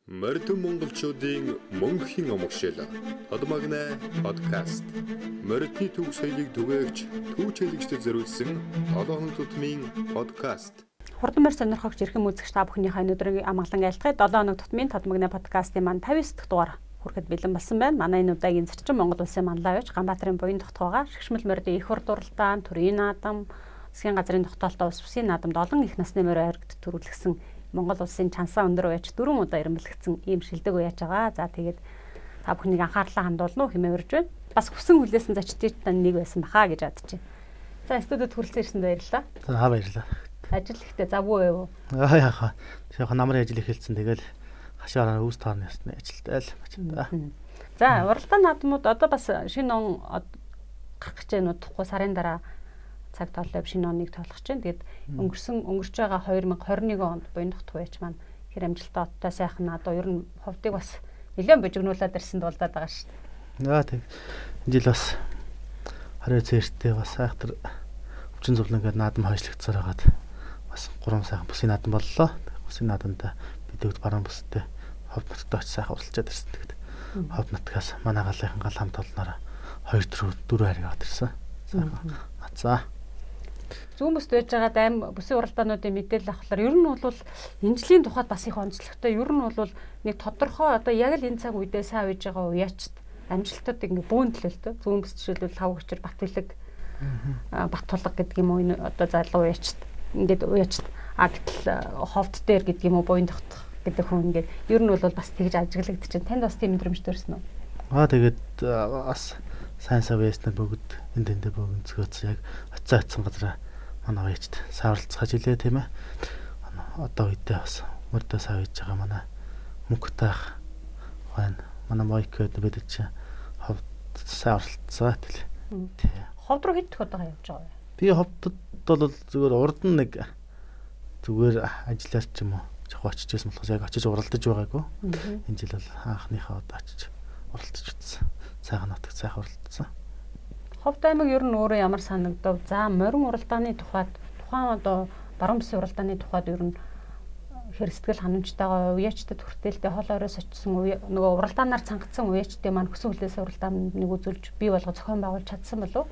Морьдон монголчуудын мөнхийн омогшил Тодмагнай подкаст. Морьдны төв соёлыг түгээгч түүчэлэгчдэд зориулсан толгойн тутмын подкаст. Хурдан морь сонирхогч эрхэм үзэгч та бүхнийхээ өнөөдрийн амгалан айлтгая 7 хоног тутмын Тодмагнай подкастын маань 59 дахь дугаар хүрэхэд бэлэн болсон байна. Манай энэ удаагийн зочин Монгол улсын манлай авч Ганбаатарын буян тогтоогоо шгшмэл морьдын их хур дуралдаан, төрийн наадам, засгийн газрын тогтоолтоо ус бүсийн наадамд олон их насны морь ойрогт төрүүлсэн Монгол улсын чансаа өндөр уяач 4 удаа ирэмбэлэгдсэн ийм шилдэг уяач байгаа. За тэгээд та бүхнийг анхаарлаа хандуулна уу хэмээн урьж байна. Бас хүсэн хүлээсэн зочдын нэг байсан баха гэж бодож байна. За студид хүрэлцэн ирсэнд баярлалаа. За баярлалаа. Ажил ихтэй завгүй юу? Яаха. Яаха намрын ажил эхэлсэн тэгэл хашаараа үүс тоорны ясны ажилтай л бачаа. За уралдаан наадмууд одоо бас шинэ он гарах гэж байна уу? Тухгүй сарын дараа цаг тооллоо шинэ оныг тоолох чинь. Тэгээд өнгөрч байгаа 2021 онд буян тогтох үеч маань хэр амжилттай оттой сайхан одоо ер нь ховдыг бас нэлээд божигнуулаад ирсэнд болдоод байгаа шүү дээ. Яа тэг. Энэ жил бас хараа цээртэй бас айхтар өвчин зовлон гэдэг наадам хойшлогдсоор хагаад бас 3 сайхан бүсийн наадам боллоо. Бүсийн наадамда бид өгд баруун бүстэй ховд нутагт очиж сайхан уралцаад ирсэн тэгэд. Ховд нутгаас манай галынхан гал хамт олноор 2-4 хариг аваад ирсэн. Сайхан. Нацаа. Зүүн бүст байж байгаа дайм бүсийн уралдаануудын мэдээлэл авахлаар ер нь бол энэ жилийн тухайд бас их онцлогтой. Ер нь бол нэг тодорхой одоо яг л энэ цаг үедээ сайн үйж байгаа уяачд амжилтад ингэ бөөндлөлтөө зүүн бүс жишээлбэл хав хүчээр Бат-Бэлэг Бат-Тулга гэдэг юм уу энэ одоо залуу уяачд ингээд уяачд гэтэл ховд дээр гэдэг юм уу буян тогтох гэдэг хүн ингээд ер нь бол бас тэгж ажиглагдчихэв. Танд бас тийм мэдрэмж төрсөн үү? Тэгээд бас сайн савьяаснаа бүгд энд бөгөнцгөөц яг очисан газараа манай уяачд савралцгааж илээ тийм ээ. Одоо үедээ бас мөрдөө савьж байгаа манай мөнхтэйх байна. Манай мойкод бид чинь ховд савралцгаа тэл. Тий. Ховд руу хэд удаа явж байгаа вэ? Би ховдод бол зүгээр урд нь нэг зүгээр ажиллаар ч юм уу жоо очиж байсан болохоос яг очиж уралдаж байгаагүй. Энэ жил бол анхныхаа удаа очиж уралдаж утсан. Сайхан нутагт сайхан уралдсан. Ховд аймаг ер нь өөрөө ямар санагдав? За морин уралдааны тухайд тухайн одоо баруун бүсийн уралдааны тухайд ер нь хэр сэтгэл ханамжтайгаа уяачдад хүртээлтэй хоол оройс очсон нөгөө уралдаанаар цангацсан уяачдын маань хүсэн хүлээсэн уралдаанд нэг үзүүлж бий болго зохион байгуулж чадсан болов уу?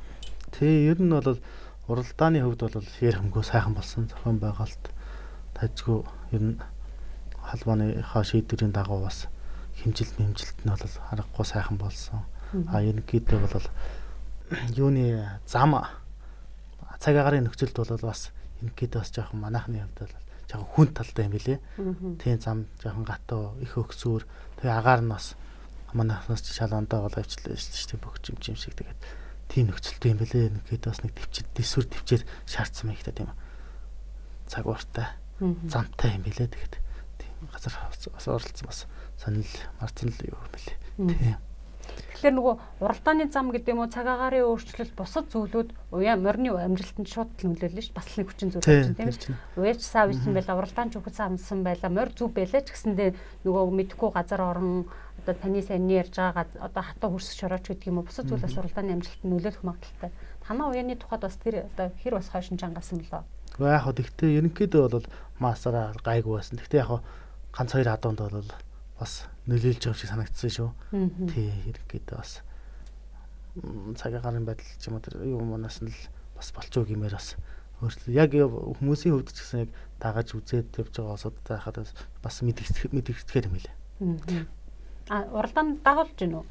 Тий, ер нь бол уралдааны хувьд бол ярихмгүй сайхан болсон зохион байгуулалт тажгүй ер нь холбооныхоо шийдвэрийн дагуу бас хэмжилт нь бол харахгүй сайхан болсон. Ерөнхийдөө бол юуны зам цаг агарын нөхцөлд бол бас ерөнхийдөө бас жоохон манайхны хувьд бол жоохон хүн талтай юм билэ. Тийм зам жоохон гатуу их өгсөөр тэгээ агаар нь бас манайхнаас шалгандаа бол авчлаа шүү дээ бүх юм шиг тэгээд тийм нөхцөлтэй юм билэ. Ерөнхийдөө бас нэг төвчд дэсвэр төвчээр шаардсан байх гэдэг юм. Цаг ууртай замтай юм билэ тэгээд тийм газар бас оролцсон бас сонир марцсан л юу юм билэ. Тийм. Тэгэхээр нөгөө уралдааны зам гэдэг юм уу цаг агарын өөрчлөлт бусад зүйлүүд морины амжилтанд шууд нөлөөлнө ш. Бас нэг хүчин зүйл байна тийм ээ. Уяач сав исэн байла, уралдаан чүхэл самсан байла, морь зүв байлаа ч гэсэндээ нөгөө мэдхгүй газар орон одоо таны сайн ярьж байгаа одоо хатуу хөрсөж орооч гэдэг юм уу бусад зүйлээс уралдааны амжилтанд нөлөөлөх магадaltaй. Танаа уяаны тухайд бас тэр одоо хэр бас хойшин чангасан болоо. Яг хөө тэгтээ ерөнхийдөө бол масараа гайгүй байсан. Тэгтээ яг ганц хоёр хадуунд бол бас нөлөөлж байгаа шиг санагдсан шүү. Тий, ерөнхийдөө бас цаг агарын байдал ч юм уу тэр юу манаас нь л бас болчихоо гэмээр бас өөрчлөө. Яг хүмүүсийн хувьд ч гэсэн яг дагаж үзээд явж байгаа осодтой хахад бас мэдгэцгээр юм хэлээ. Уралдаанд дагуулж гин үү?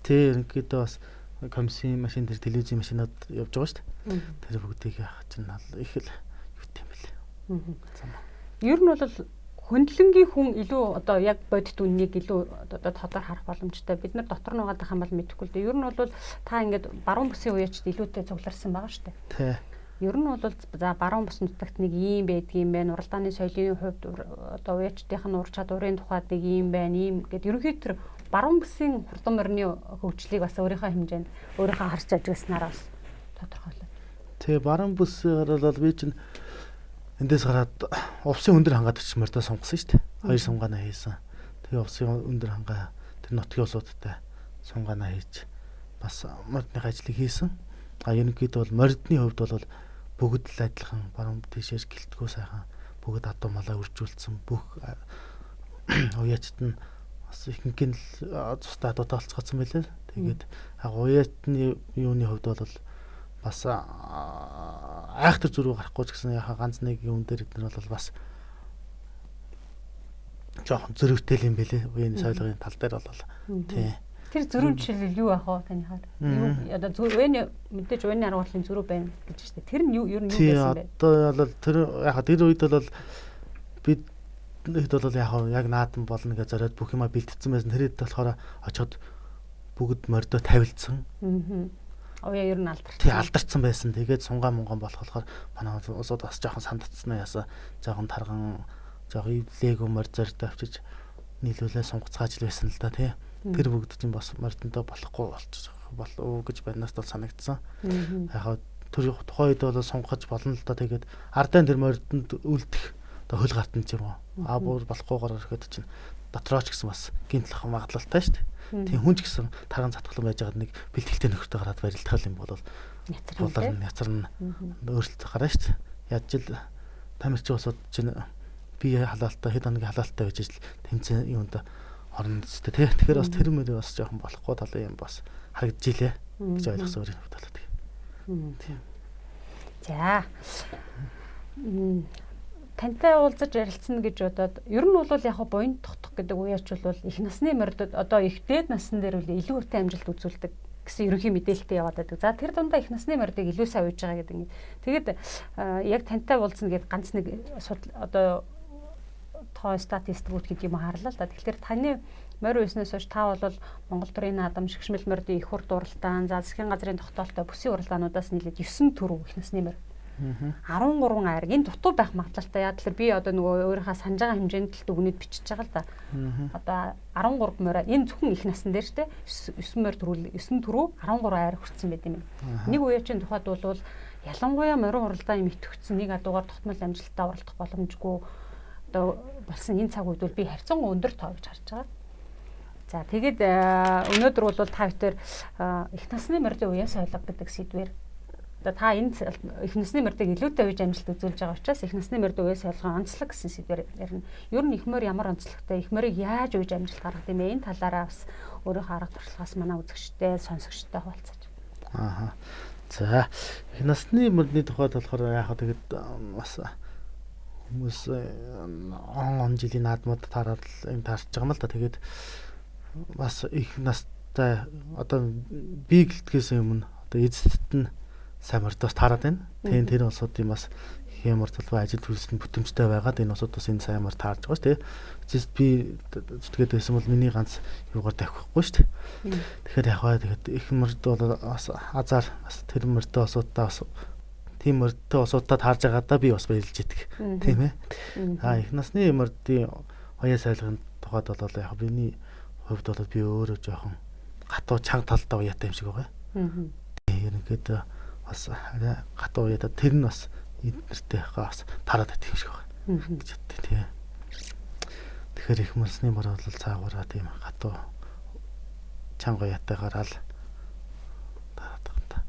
Тий, ерөнхийдөө бас комиссийн машин тэр телевизийн машинууд явж байгаа шүү дээ. Тэр бүгдийг яах чинь их л юутай юм бэлээ. Ер нь бол хөндлөнгийн хүн илүү одоо яг бодит үннийг илүү одоо тодор харах боломжтой. Бид нар дотор нь байгаа юм бол мэдэхгүй л дээ. Ер нь бол та ингээд баруун бүсийн уяачд илүүтэй цугларсан байгаа шүү дээ. Тий. Ер нь бол за баруун бүс нутагт нэг ийм байдгийм байна. Уралдааны соёлын хувьд одоо уяачдынх нь ур чадварын тухайд нэг ийм байна. Ийм гэд ерөнхийдөө тэр баруун бүсийн хурдан морины хөгжлийг бас өөрийнхөө хэмжээнд өөрийнхөө харж ажигласнараа бас тодорхойлоо. Тий, баруун бүсээр бол би чинь эндээс гараад увсын өндөр хангаадаг ч морьдоо сонгосон шүү дээ. 2 сунгаанаа хийсэн. Тэгээ увсын өндөр хангаа тэр нутгийн улсуудтай сунгаанаа хийж бас морьдны ажлыг хийсэн. Ерөнхийдөө бол морьдны хувьд бол бүгд л адилхан баруун тийшээс гэлтгүү сайхан бүгд адуу малаа үржүүлсэн бүх уяачд нь бас ихэнх нь цустай дотоолцгоцсон байлээ. Тэгээд уяатны юуны хувьд бол бас айхтар зүрх гарахгүй ч гэсэн яхаа ганц нэг юм дээр эдгээр бол бас жоохон зөрөвтэй юм бэлээ. Уяаны соёлын тал дээр бол тий. Тэр зөрүүн жишээлбэл юу ах вэ таны хаад? Юу одоо уяаны мэдээж уяаны аргуулгын зөрүү байна гэж штэ. Тэр нь юу ер нь юу байсан бэ? Одоо бол тэр яхаа тэр үед бол бид хэд бол яг наадам болно гэж зориод бүх юма бэлтгэсэн байсан. Тэр хэд болохоор очоод бүгд мордо тавилдсан. Уяа ер нь алдарсан. Тий алдарсан байсан. Тэгээд сунгаа мунган болохоор манай улсууд бас жоохон сандцсан яасан. Жоохон тарган жоохон лего мордортой авчиж нийлүүлээ сунгацгааж л байсан л да тий. Тэр бүгд чинь бас мордонтой болохгүй болов гэж байнаас бол санагдсан. Яг тэр тухайн үед бол сунгаж болно л да. Тэгээд ардын тэр мордонд үлдэх одоо хөл гартан ч юм уу. Бүр болохгүйгээр ирэхэд чинь дотрооч гэсэн бас гинтлэх магадлалтай шүү дээ. Тийм хүн ч гэсэн тарган затгалан байж байгаа нэг бэлтгэлтэй нөхөртэй гараад барилдах юм бол няцарна өөрчлөлт гарна шүү дээ. Яаж л тамирчин усууд чинь бие халаалтаа хэд хоногийн халаалтаа байж ижил тэмцээн юунд орно зү тэ. Тэгэхээр бас тэр мөрөө бас жоохон болохгүй тал юм бас харагджилээ гэж ойлгосон өөрийн хувьд бол тийм. За. Тантай уулзаж ярилцсан гэж бодоод ер нь бол яг буян тогтох гэдэг уяач бол их насны мордод одоо их дээд насн дээр үл илүү хүнтэй амжилт үзүүлдэг гэсэн ерөнхий мэдээлэлтэй яваад байдаг. За тэр дундаа их насны мордыг илүү сайн үйж байгаа гэдэг. Тэгээд яг тантай уулзна гэд ганц нэг одоо тоо статистикууд гэдэг юм харлаа л да. Тэгэхээр таны морь үйснээс хойш та бол Монгол төрийн наадам шигшмэл мордын их хур дуралтаан, засгийн газрын тогтоолтой бүсийн уралдаануудаас нийлээд 9 төрөв их насны морь. 13 айр энэ дутуу байх магадлалтай. Яг тэр би одоо нөгөө өөрийнхөө санаж байгаа хэмжээнд л дүгнэд бичиж байгаа л да. Одоо 13 морь энэ зөвхөн их насн дээр штэ 9 морь төрүүл 9 төрөө 13 айр хүрсэн байт юм. Нэг үеийн тухайд бол ялангуяа морин уралдаан юм итгэвчсэн нэг адуугаар тогтмол амжилттай оролцох боломжгүй одоо болсон энэ цаг үед бол би харьцангуй өндөр тоо гэж харж байгаа. За тэгээд өнөөдөр бол та бүхэн их насны морьдын уяас ойлго гэдэг сэдвээр одоо та энэ их насны морьдыг илүүтэй үеж амжилт үзүүлж байгаа учраас их насны морьдын уяас ойлгоо онцлог гэсэн сэдвээр ярина. Ер нь их морь ямар онцлогтой, их морийг яаж үеж амжилт гаргах юм бэ? Энэ талаараа бас өөрийнхөө арга туршлагаас манай үзэгчтэй, сонсогчтой хуваалцаж. За их насны морьны тухайд болохоор яах вэ тэгээд бас хүмүүс он жилийн наадмууд тараад энэ таарч байгаа юм л да. Тэгээд бас их настай одоо би гэлтгэхээс өмнө одоо эзэдт нь сайн мордоос таарад байна. Тэгээд тэр улсуудын бас хэмэр талбай ажил төлөвлөлтөнд бүтэмжтэй байгаад энэ улсууд бас энэ сайн мор таарж байгаа шүү дээ. Эцэст би зүтгээд байсан бол миний ганц юугаар тавихгүй шүү дээ. Тэгэхээр яг бай тэгээд их морд бол бас азар бас тэр мордоо улсуудаа бас тийм мордтой улсуудаа таарж байгаадаа би бас баярлж идэг. Тийм ээ. Их насны мордын уяас ойлгохын тухайд бол яг миний хувьд бол би өөрөө жоохон гатуу чанга талдаа уяатай юм шиг байгаа. Ерөнхийдөө бас гатуу уяатай тэр нь бас нэртэй бас тараад байдаг юм шиг байна гэж боддог тий. Тэгэхээр их насны мөр бол цаагаараа тийм гатуу чанга уяатайгаар л тараад байгаа юм та.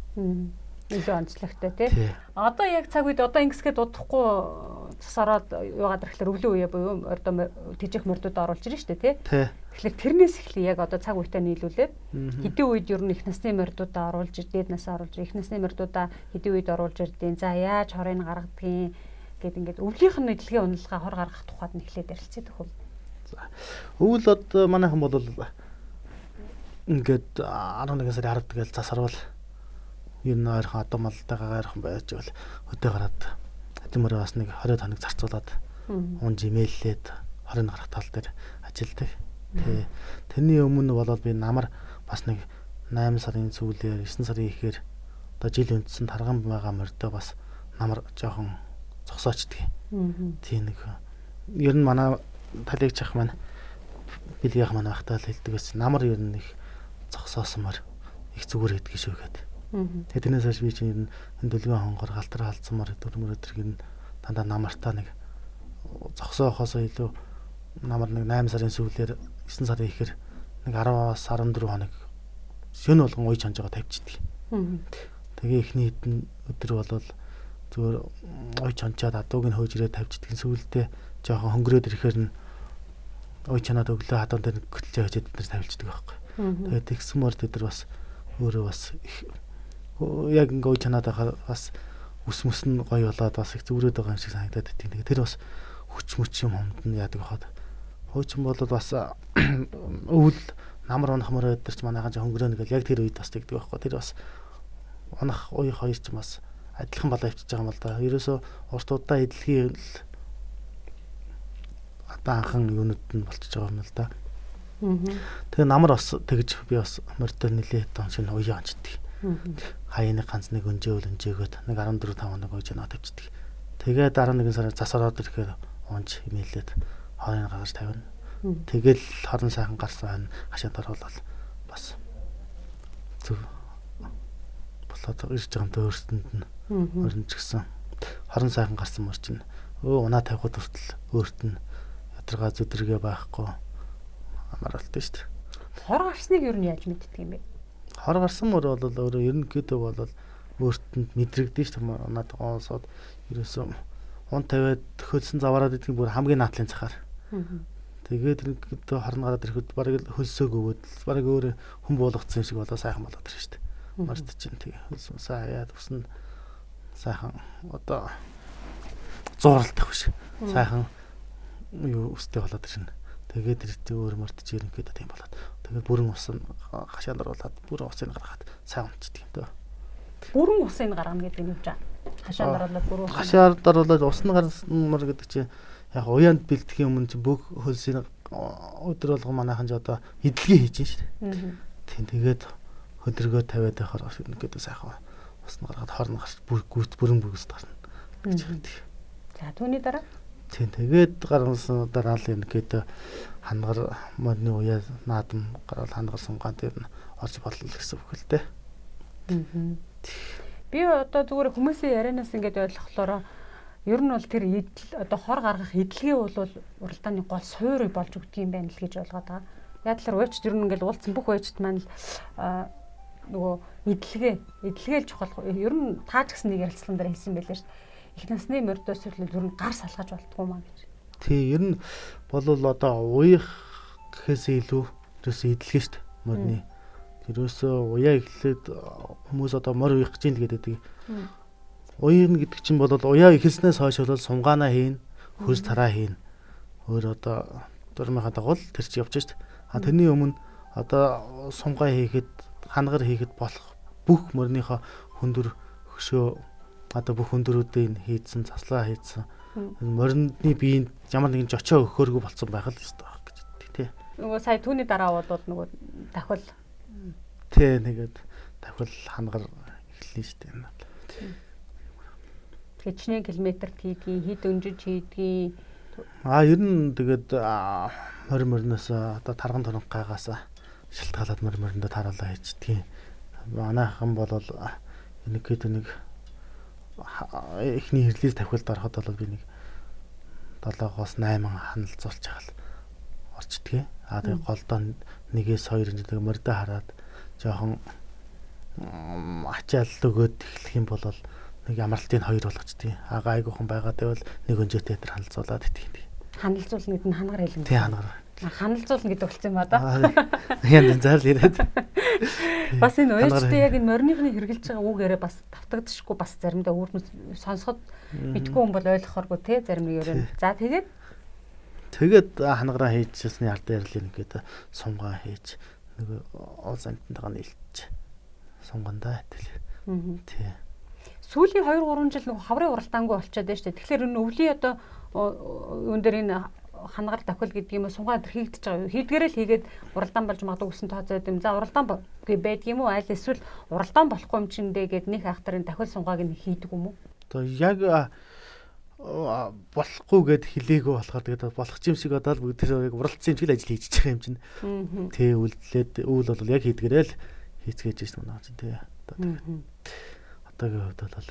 Илүү онцлогтой тий. Одоо яг цаг үед одоо ингэсгээд удахгүй цас ороод юугаад ирэхлээр өвлийн үе буюу ордоо тэжих мордод оруулж ирнэ шүү дээ тий. Тэгэхээр тэрнээс эхлээ яг одоо цаг үетэй нийлүүлээд хэдийн үед ер нь их насны мордуудаа оруулж дээд насаа оруулж их насны мордуудаа хэдийн үед оруулж ирдیں۔ За яаж хорыг гаргадгийг гэд ингээд өвлийнх нь эдлэгийн уналгаа хор гаргах тухайд нь эхлээд ярилцдаг хөл. За өвөл одоо манайхан бол ингээд 11 сарын 10-д гээл засарвал ер нь ойрхон одоо малтайгаа ойрхон байж бол өдөө гараад хатимөрөө бас нэг 20 хоног зарцуулаад унж имэйллээд хорыг гаргах тал дээр ажилладаг. Тэ тэрний өмнө бол би намар бас нэг 8 сарын сүүлээр 9 сарын ихээр одоо жил үндсэн тарган байгаа мордоо бас намар жоохон зогсоочдөг. Тийм нэг ер нь манай талигчах маань билгийх маань байхдаа л хэлдэг байсан. Намар ер нь их зогсоосмор их зүгээр гэдгийг шүү гэдэг. Тэгээд тэрнээс хойш би чинь энэ дөлгөө хонгор галтар халдсанмаар дөрмөр өдрийг дандаа намартаа нэг зогсоохоосоо илүү намар нэг 8 сарын сүүлээр 9 сарын ихээр нэг 10-аас 14 хоног шөнө болгон уйж ханж байгаа тавьчихдаг. Тэгээ эхний хэдэн өдөр бол зүгээр уйж ханчаад адууг нь хөөж ирээд тавьчихдаг. Сүүлдээ жоохон хөнгөрөөд ирэхээр нь ой чанаад өглөө хатан дээр хөтлөж хажууд бид нар тавилждаг байхгүй. Тэгээд тэгсэн мөр бид нар бас өөрөө бас яг ингээ ой чанаад байхаар бас ус мөс нь гоё болоод бас их зүрээд байгаа юм шиг санагдаад байдаг. Тэгээд тэр бас хүч мөч юм хомд нь яадаг байхад. Хуучин бол бас өвөл намар унах мөр өдөр ч манайхан хөнгөрөөнө гэл яг тэр үед бас тэгдэг байхгүй. Тэр бас унах уух хоёр ч бас адилхан болоо авчиж байгаа юм л да. Ерөөсөө уртуудаа эдлэгийн л атаахан юунууд нь болчихж байгаа юм л да. Тэгээ намар бас тэгж би бас морьтой нилээ тон шинэ уяа онцдаг. Хаяны ганц нэг өнжөөгөөд нэг 14 5 нэг ууж наад авчдаг. Тэгээд 11 сард зас ороод ирэхээр унж имэйлээд хоорын гаргаж тавина. Тэгэл хорон сайхан гарсан хашаанд оруулаад бас зөв болоод ирж байгаа юм өөртөнд нь өрнөж гисэн. Хорон сайхан гарсан мөр чинь унаа тавихад хүртэл өөрт нь ядаргаа зүдргээ байхгүй амаралтай шүү дээ. Хор гарсныг ер нь яаж мэддэг юм бэ? Хор гарсан мөр бол өөрөө ерөнхийдөө бол өөртөнд мэдрэгдэн шүү дээ. Унаад гоосоод ерөөсөө он тавиад хөлсөн заваараад идэх бүр хамгийн наадлын цахаар. Тэгээд ерөнхийдөө хорн гараад ирэхэд барыг хөлсөөг өгөөд барыг өөр хүн буулгацсан юм шиг болоо сайхан болоод ирж шүү дээ. Март чинь тэгээ хөлсөн саяад усан сайхан одоо зууралтай биш. Сайхан юу өстэй болоод ирнэ. Тэгээд тэртээ өөр мөрт чи ерөнхийдөө тийм болоод. Тэгээд бүрэн ус нь хашаанд оруулаад бүрэн усыг гаргаад сайн унцдаг юм дөө. Бүрэн усыг гаргана гэдэг нь юу вэ? Хашаанд оруулаад бүрэн ус. Хашаанд оруулаад ус нь гармар гэдэг чинь яг уяанд бэлтгэхийн өмнө чинь бүх хөлсийг өдөр болгон манайхан ч одоо эдлэгээ хийж шүү дээ. Тийм тэгээд хөдөргөө тавиад байхаар ерөнхийдөө сайхан ус нь гаргаад хорн гарч бүрэн бүгс гарна гэж хэлдэг. За түүний дараа тийм тэгээд гарсан дараа л ерөнхийдөө хангар модны уяа наадам гараад хангар сунгаан дээр нь орж болно гэсэн үг л дээ. Би одоо зүгээр хүмүүсийн ярианаас ингэж ойлгохлоор ер нь бол тэр одоо хор гаргах эдлэгээ бол уралдааны гол суур болж өгдөг юм байна л гэж ойлгоод байгаа. Яг талаар уйчд ер нь ингээл уулцсан бүх уйчд маань л нөгөө эдлэгээ л чухал. Ер нь таач гэсэн нэг ярилцлаган дээр хэлсэн байлээ шүү дээ. Их насны морьдоос ер нь гар салгаж болтгоо маа гэж. Тий, ер нь бол одоо уяах гэхээс илүү ерөөсөө эдлэгээ шүү дээ. Морьны. Ерөөсөө уяа ихлээд хүмүүс одоо морь уяах гэж л гэдэг. Уян гэдэг чинь бол уяа ихэлснээс хойш бол сунгаанаа хийн, хөрс тараа хийн. Өөр одоо дурмынхаа дагуу тэр чи явж шít. Тэрний өмнө одоо сунгаа хийхэд, хангар хийхэд болох бүх морьныхоо хөндөр хөшөө одоо бүх хөндөрүүдийн хийдсэн, заслаа хийдсэн. Морины биеинд ямар нэгэн жочоо өгөхөөргүй болсон байх л ёстой байх гэж хэлдэг тий. Нөгөө сая түүний дараа бол нөгөө давхил тий нэгэд давхил хангар эхлэн шít юм. Тэчний километрт хийдгийг, хэд өнжиж хийдгийг. Ер нь тэгээд морьноос одоо тарган тоног гайгаас шилтгаалаад морьндоо таруулаа хийчихдэг. Манайхан бол ерөнхийдөө нэг эхний релиз тавхилд ороход бол би нэг 7-8 ханилцуулж байгаа л орчдөг. Тэгээд голдоо нэгээс 2 нэг морьдоо хараад жоохон ачаал өгөөд эхлэх юм бол нэг амралтыг 2 болгочдөг. Гайгүйхан байгаад байвал нэг өнжөөтэй тэр ханалцуулаад итгэв. Ханалцуулна гэдэг нь хангаар хэлэн. Тий хангаар. Ханалцуулна гэдэг болцсон юм ба да. Янд зар ирээд. Бас энэ уйлчтай яг энэ морьныхны хэрглэж байгаа үгээрээ бас тавтагдчихгүй бас заримдаа өөрнөс сонсоход мэдгүй хүн бол ойлгохооргүй те зарим нэг өрөө. За тэгээд хангараа хийжсэний ард ярил ингээд сунгаа хийж нэг ол сантантайгаа нийлж сунгандаа хэтэл. Тий. Сүүлийн 2-3 жил нэг хаврын уралдаангүй болчиход байна шүү дээ. Тэгэхээр энэ өвлийн одоо юун дээр энэ хангаар давхил гэдэг юм уу сунгаа дээр хийгдэж байгаа юу? Хийдгээрээ л хийгээд уралдаан болж магадгүй гэсэн тооцоод юм. За уралдаан байдаг юм уу? Аль эсвэл уралдаан болохгүй юм чиндээ гээд нэг ахтарын давхил сунгааг нь хийдэг юм уу? Одоо яг болохгүй гэд хэлээгөө болохоор тэгээд болох юм шиг одоо л бүгд тэр яг уралдсан юм шиг л ажил хийж байгаа юм чинь. Тэ үлдлээд үйл бол яг хийдгээрээ л хийцгээж байна уу чинь тэ. Одоогийн хувьд бол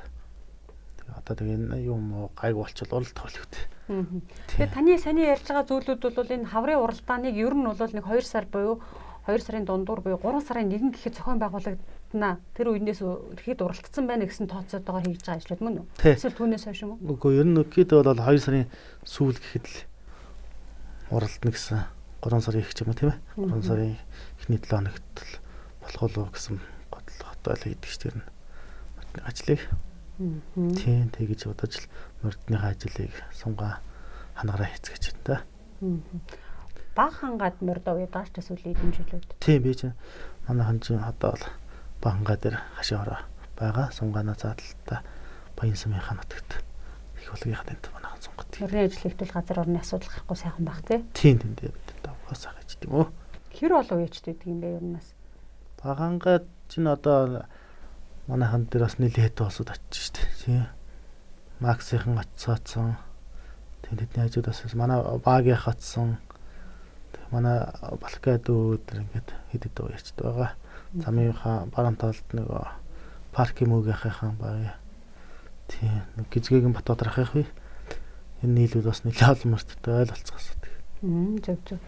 одоо тэгээ юм гайг болчихвол уралдах болох үү. Тэгээ таны саний ярьж байгаа зүйлүүд бол энэ хаврын уралдааныг ер нь бол нэг 2 сар буюу 2 сарын дундуур буюу 3 сарын 1 гэхэд зохион байгуулагдана. Тэр үеийнээс ихэд уралдсан байна гэсэн тооцоотойгоор хийж байгаа ажлууд мөн үү? Эсвэл түүнээс хойш юм уу? Үгүй ер нь ихэд бол 2 сарын сүүл гэхэд л уралдана гэсэн 3 сарын их ч юм уу тийм ээ. 3 сарын эхний 7 хоногт л болох уу гэсэн бодлоготой л хийдэг ш тэр нь. Мордны ажлыг. Тийм тэгэж бодож л мордны ажлыг сунгаа хангараа хийцгэж байна та. Баг хангаад мордоо уу дааш ч сүүлийн хэдэн жилүүд. Тийм би чинь манайхан чинь одоо л банга дээр хашаа ороо байгаа сунгаана заалтаа баян сумынхаа нутагт их болгийнхаа танд манайхан сунгат. Мордны ажил ихтэл газар орны асуудал гарахгүй сайхан баг тий. Тийм дээ давхаас агаж тийм үү. Хэр олон үеичтэй гэдэг юм бэ ернээс? Багангаа чинь одоо манайхан дээр бас нэлээд хэдэн улсууд очиж штэ. Тийм. Максийнхан очицооцсон. Тэдний хажуудаас манай багийнх очсон. Манай Балкад өөдөр ингээд хэд уячд байгаа. Замынхаа баруун талд нөгөө парк мөгийнхээ баг. Тийм. Гизгэгийн Батбаатар ахих вэ? Энэ нийлүүд бас нэлээд олон мөрттэй ойлголцоос. Зөв.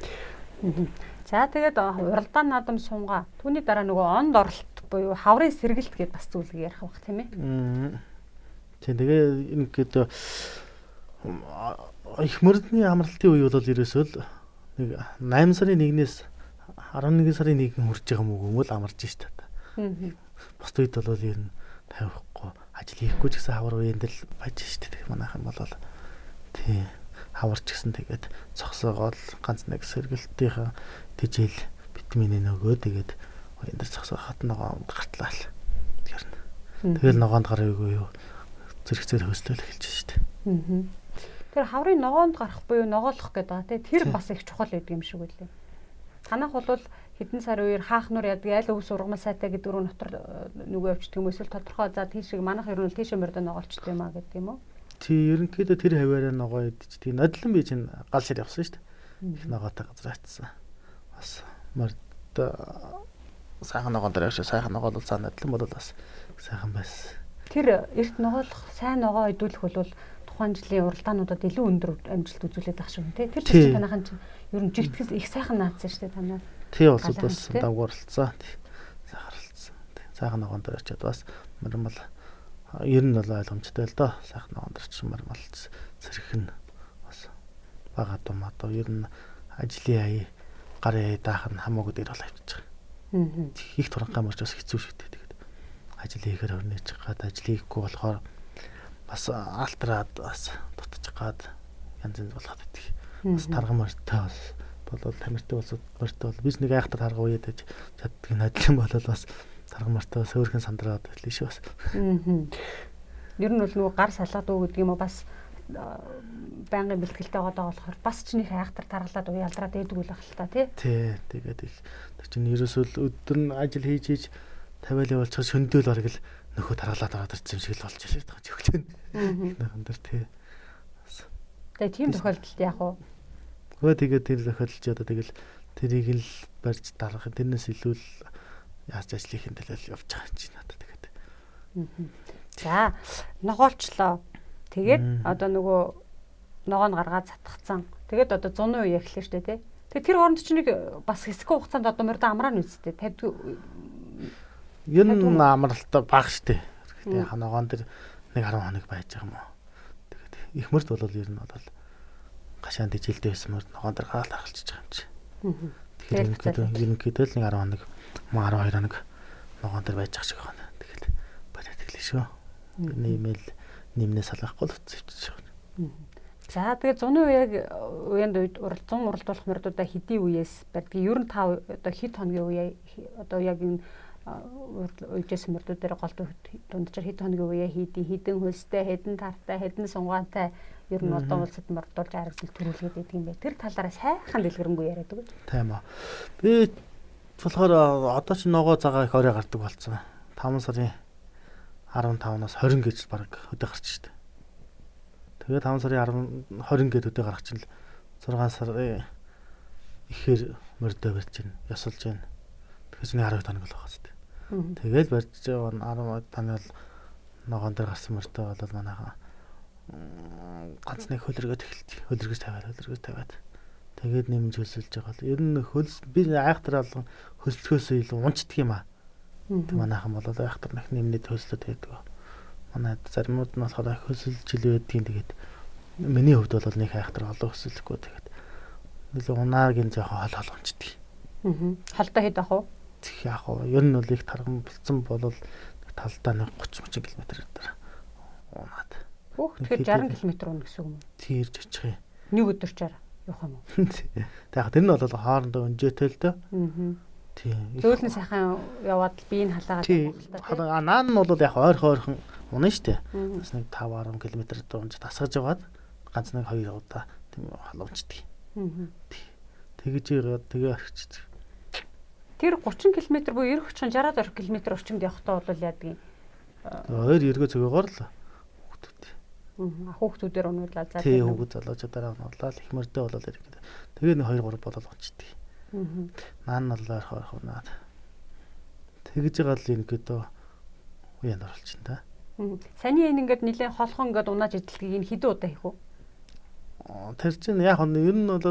За тэгээд уралдаан наадам сунгаа. Түүний дараа нөгөө онд оролт буюу хаврын сэргэлт гэдээ бас зүйлийг ярих баг тийм ээ. Тийм тэгээ ингээд их мөрдний амралтын үе бол ерөөсөө л нэг 8 сарын 1-ээс 11 сарын 1 хүрч байгаа мөг л амарч шít та. Бус үед бол ер нь тавихгүй ажил хийхгүй ч гэсэн хавар үеинд л байж шít. Манайхан бол тий хаварч гэсэн тэгээд цогсоогоол ганц нэг сэргэлтийнхаа тэжээл витамины нөгөө тэгээд энэ дэр цогсоохот ногоонд гартлаа л. Тэгэл ногоонд гараагүй юу зэрэгцээр хөслөл эхэлж шít. Тэр хаврын ногоонд гарах буюу ногоолох гэдэг байгаа тий. Тэр бас их чухал байдаг юм шиг үлээ. Танах бол хэдэн сар үеэр хаахнуур яадаг айл өвс ургамал сайтай гэдэг рүү нутар нөгөө явчихдаг юм эсвэл тодорхой за тийшээ манайх ер нь тийшээ мордоо ногоолчтой юм а гэдэг юм уу? Тий ерөнхийдөө тэр хаваараа ногоо идэж тий нодлон би чинь гал шир явсан шүү дээ. Их ногоотой газар очсон. Бас мордоо сайхан ногоон дээр явшаа сайхан ногоол цаа нодлон бол бас сайхан байсан. Тэр эрт ногоолох сайн ногоо идүүлэх бол тухайн жилийн уралдаануудад илүү өндөр амжилт үзүүлээд байх шүү тий. Тэр чинь танайхан чинь ер нь жигтгэс их сайхан наацсан шүү дээ танаа. Тий улсууд бас давгуурлцсан. Сайхарлцсан. Сайхан ногоон дээр очиад бас мармал ер нь бол ойлгомжтой л доо. Сайхан ногоон дээр ч мармал зэрэг нь бас бага томато ер нь ажлын аяа гарын аяа даах нь хамаагүй дээр бол авчиж байгаа. Их туранхай морж бас хэцүү шүү дээ. Тэгээд ажил хийхээр өрнөж гад ажил хийхгүй болохоор бас алтраад бас дутчих гад янз янз болгоод идэх. Бас тарган морьтой бас болол тамиртай болсод морьтой бол biz нэг айхтар тарга уяад байж чаддаг надлын болол бас тарган морьтой сөөрхөн сандраад байлээ шүү бас. Ер нь бол нөгөө гар салгаад уу гэдэг юм уу бас байнгын бэлтгэлтэй байгаа болохоор бас ч нэг айхтар таргалаад уяалдраад байдаг үл ах л та тий. Тий тэгээд их тэр чинь ерөөсөө өдөр нь ажил хийж тавиал явуулчихсан шөндөөл бараг л нөхөө таргалаад ороод ирсэн юм шиг л болж шээ тааж өглөө. Нахан дээр тий. Тэгээ тийм тохиолдолд яг уу. Өө тэгээд тэр тохиолдолд одоо тэгэл тэрийг л барьж дарах тэрнээс илүү л яаж ажлынхын төлөө явж байгаа юм чи надад тэгээд. За ногоолчлоо. Тэгээд одоо нөгөө ногоон гаргаад затгцсан. Тэгээд одоо 100% эхлэв штэ тий. Тэгээд тэр хооронд ч нэг бас хэсэг хугацаанд одоо мөрдөө амраа нь үсттэй 50 ер нь амралт бага штэ. Тэгээд ногоон дээр нэг 10 хоног байж байгаа юм уу. Тэгээд их мөрд бол ер нь бол гашаан дижилтэй байсан мөрд ногоон дээр хаалт харгалж байгаа юм чи. Тэгэхээр ерөнхийдөө л нэг 10 хоног 12 хоног ногоон дээр байж байгаа шиг байна. Тэгээд бодоод ирлээ шүү. Нэмэл нэмнээс салгахгүй л утсавчиж байгаа. За тэгээд 100% үеинд уралдсан уралдуулах мордуудаа хэдийн үеэс барьдаг. Ер нь та одоо хэд хоногийн үе одоо яг энэ үеэс мордууд дээр гол дунджаар хэд хоногийн үе хийдий хідэн хөлстэй хэдэн тартай хэдэн сунгаантай ер нь одоо улсад мордуулж харагдал төрүүлгээд байдаг юм байна. Тэр талаараа сайхан дэлгэрэнгүй яриад өгөөч. Тийм аа. Би болохоор одоо ч ногоо цагаа их орой гардаг болсон. 5 сарын 15-наас 20 гэж баг өдөө гарч штэ. Тэгээд 5 сарын 20 гээд өдөө гарах чинь л 6 сарын ихээр мордоо барьж байна. Ясалж байна. Тэгэхээр чиний 12 хоног л байгаа штэ. Тэгэл барьж 10 тань бол ногоон дээр гарсан мордоо бол манайхаа ганц нэг хөлрөгөд эхэлтий. Хөлрөгөж тавиад. Тэгээд нэмж хөлсөлж байгаа л. Ер нь би айхтар алган хөслөхөөсөө илүү унцдаг юм аа. Манайхан бол айхтар нэг нэмнээ хөслөд байдаг. Манай заримуд нь болохоор хөсөлж ил байдгийн тэгээд миний хувьд бол нэг айхтар олон хөсөлөхгүй тэгээд нэлээ унаагийн жоохон хол унцдаг. Холтой хэд ах уу? Тэг яг уу ер нь бол их тарган бэлдсэн бол талдаа нэг 30 км дээр унаад. Тэгэхээр 60 км унах гэсэн юм уу? Тийрж очих юм. Нэг өдөрчээр явах юм уу? Тэг тэр нь бол хоорондоо өнжөөтэй л дээ. Тийм. Зөөлөн сайхан яваад биеийг халаагаад явах. Наан нь бол яг ойрхон унаа штэ. Бас нэг 5-10 км дуунж тасгаж яваад ганц нэг 2 удаа тийм халуунчдаг. Тэгэж яагаад тэгээ арчиж. Тэр 30 км буюу 90 км орчимд явахдаа бол яадаг юм? Өөр эргөө цогёогоор л хүүхдүүдээр унуулаад заа. Тий, хүүхд залуучуудаараа унуулаад их мөрдөө болол ирэх гэдэг. Тэгээ нэг 2-3 болол унцдаг. Наан нь бол ойрхон унаад. Тэгэж байгаа л ингэдөө уянд оруулчин та. Саний энэ ингээд нэлээд холхон ингээд унааж идэлтгийг энэ хэдэн удаа хийх үү? Тэр чинь яг нь ер нь бол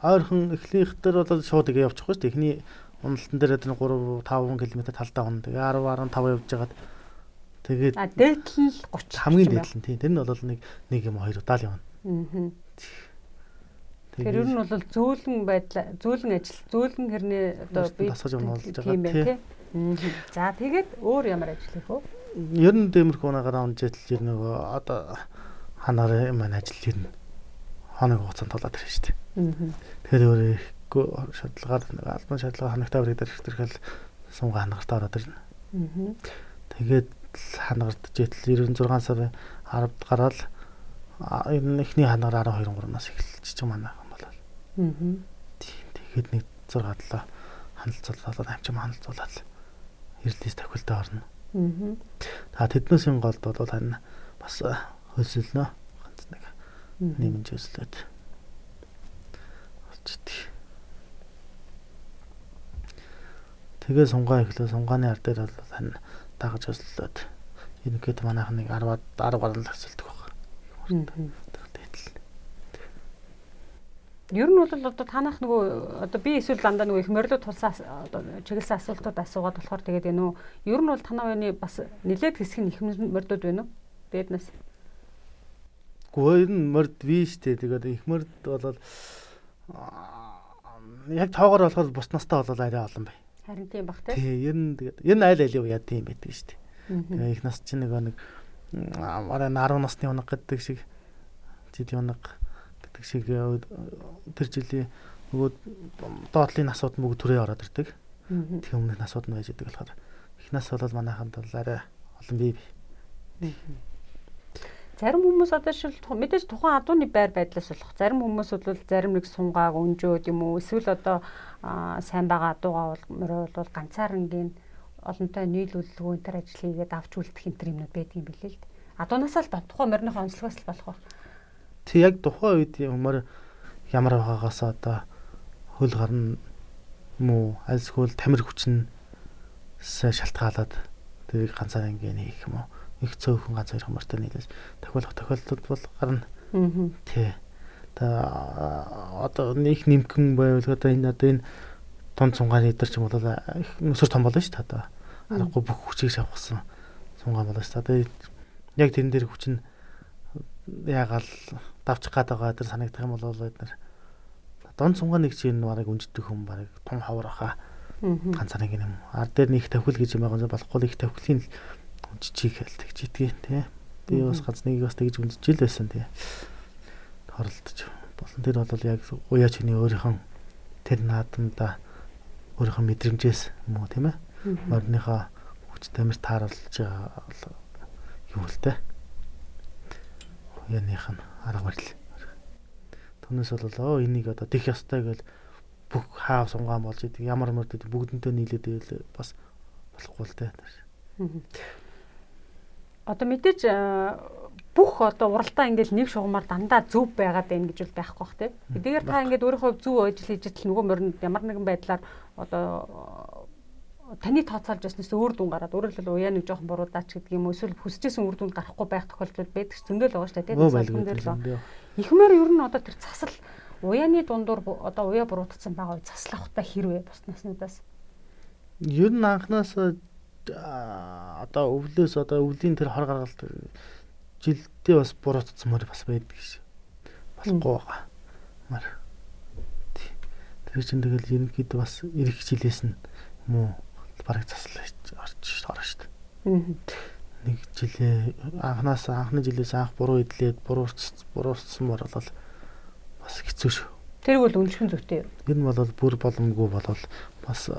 ойрхон эхлэхтэр бол шууд ингэ явчихгүй шүү дээ. Эхний уналтан дээр тэр 3-5 км талдаа унаа. Тэгээ 10-15 явж байгаад тэгээд дээдл нь 30 хамгийн дээдл нь тийм. Тэр нь бол нэг юм 2 удаа л явна. Тэр ер нь бол зөөлөн байдал, зөөлөн ажил, зөөлөн хэрнээ одоо би тасгаж унуулж тийм байгаа тийм. За тэгээд өөр ямар ажил хийх вэ? Ер нь дэмэрхүү унаагаар унжээл ер нөгөө одоо ханаар маань ажил ер нь хоног хугацаанд толоод ирж штэ. Тэгэхээр өөрийнхөө шаардлагаар нэг албан шаардлага ханагтаа бүрээд ирэх сунгаа ханагартаа ороод ирнэ. Тэгээд ханагт житэл 96 сарын 10-д гараад энэ ихний ханагаар 12-3-наас эхэлж байгаа маань болол. Тэгээд нэг 6-7 ханилцуулаад амчим ханилцуулаад эрлээс тохиолдоо орно. Та тэднээсийн голд бол тань бас хөлсөлнө ганц нэг нэмж өслөөд болчихдээ. Тэгээ сунгаа эхлээ сунгааны ар дээр бол тань дагаж өслөөд энэгээд манайх нэг 10 гаруй тасалдаг байна. Ер нь бол одоо танах нөгөө одоо би эсвэл дандаа нөгөө их морило тулсаа одоо чиглэсэн асуултууд асуугаад болохоор тэгээд энэ үү ер нь бол танаа үений бас нэлээд хэсэг нь их морилод байна уу? Дээднээс. Гоо ер нь морд биш дээ. Тэгээд их морд бол яг тоогоор болохоор бус настаа бол арай олон бай. Харин тийм бах тий. Тий, ер нь айл айл яа тийм байдаг шүү дээ. Тэгээ их нас чинь нэг арай 10 насны унаг гэдэг шиг жилийн унаг гэдэг шиг тэр жилийн нөгөө доотлын насууд мөг төрөө ороод ирдэг. Тэг өмнөх насууд нь байж идэг болохоор их нас бол манайханд бол арай олон бий. Зарим хүмүүс одоо шил мэдээж тухайн адууны байр байдлаас болох. Зарим хүмүүс бол зарим нэг сунгааг өнжөөд юм уу эсвэл одоо сайн байгаа адуугаа бол ганцаарангийн олонтой нийлүүлэлгүй энэ төр ажил хийгээд авч үлдэх энэ төр юмнууд байдгийн билээ л дээ. Адуунаас л тухайн морины онцлогоос л болох. Тэг яг тухайн үед юмар ямар байгаагаас одоо хөл гарна муу альсгүй тамир хүчин шалтгаалаад тэрийг ганцаарангийн хийх юм уу? Их цөөхөн ганц хоёр хамартай нийлээс тохиолдох тохиолдлууд бол гарна. Тий. Одоо нэг нэмхэн байвал одоо энэ тон цунгааны дээр ч юм бол их өсөр том болно шүү дээ. Одоо аргагүй бүх хүчийг авахсан цунгаа болно шүү дээ. Яг тэрэн дээр хүч нь ягаал давчих гад байгаа тэр санагдах юм бол эдгээр дон цунгааны чинь барыг үнждэг хүн барыг том ховор хаа ганцаарангийн юм. Ар дээр нэг тавхил гэж юм байгаа болохгүй их тавхилын жижиг хэлдэг жидгээ тий. Би бас ганц нэг бас тэгж үнжил байсан тий. Хоролдож болон тэр бол яг уяа чиний өөрийнхөө тэр наадамда өөрийнхөө мэдрэмжээс юм уу тийм ээ. Орныхоо хүч тамир тааруулж байгаа юм л дээ. Уяаных нь арга барил. Түүнээс бол энийг одоо дэх ёстой гэж бүх хаав сунгаан болж идэг ямар мөрдөд бүгдэнтэй нийлээд ивэл бас болохгүй л дээ. Одоо мэдээж бүх одоо уралдаа ингээл нэг шугамар дандаа зөв байгаад байна гэж бол байхгүй бах тий. Эдгээр та ингээд өөрийнхөө зөв ажил хийж идэл нөгөө моринд ямар нэгэн байдлаар одоо таны тооцоолж яснаас өөр дүн гараад өөрөөр хэлбэл уяа нэг жоохон буруудаач гэдэг юм уу эсвэл хүсэжсэн үр дүнд гарахгүй байх тохиолдол байдаг ч зөндөл байгаа шүү дээ тий. Ихмээр ер нь одоо тэр засал уяаны дундуур одоо уяа буруутгсан байгаа засал авахтай хэрвээ бус наснуудаас ер нь анханаас одоо өвлөөс одоо өвлийн тэр хор гаргалт жилдээ бас буруутсан мөр бас байдаг ш. Болохгүй байгаа. Мар. Тэр чинь тэгэл ерөнхийдөө бас ирэх жилээс нь муу бараг заслаж орж шүү дээ. Нэг жилээ анхны жилээс анх буруу идлээд буруурсан болол бас хэцүү шүү. Тэр бол үнэлхэн зүйтэй юу? Энэ бол бүр боломгүй болол бас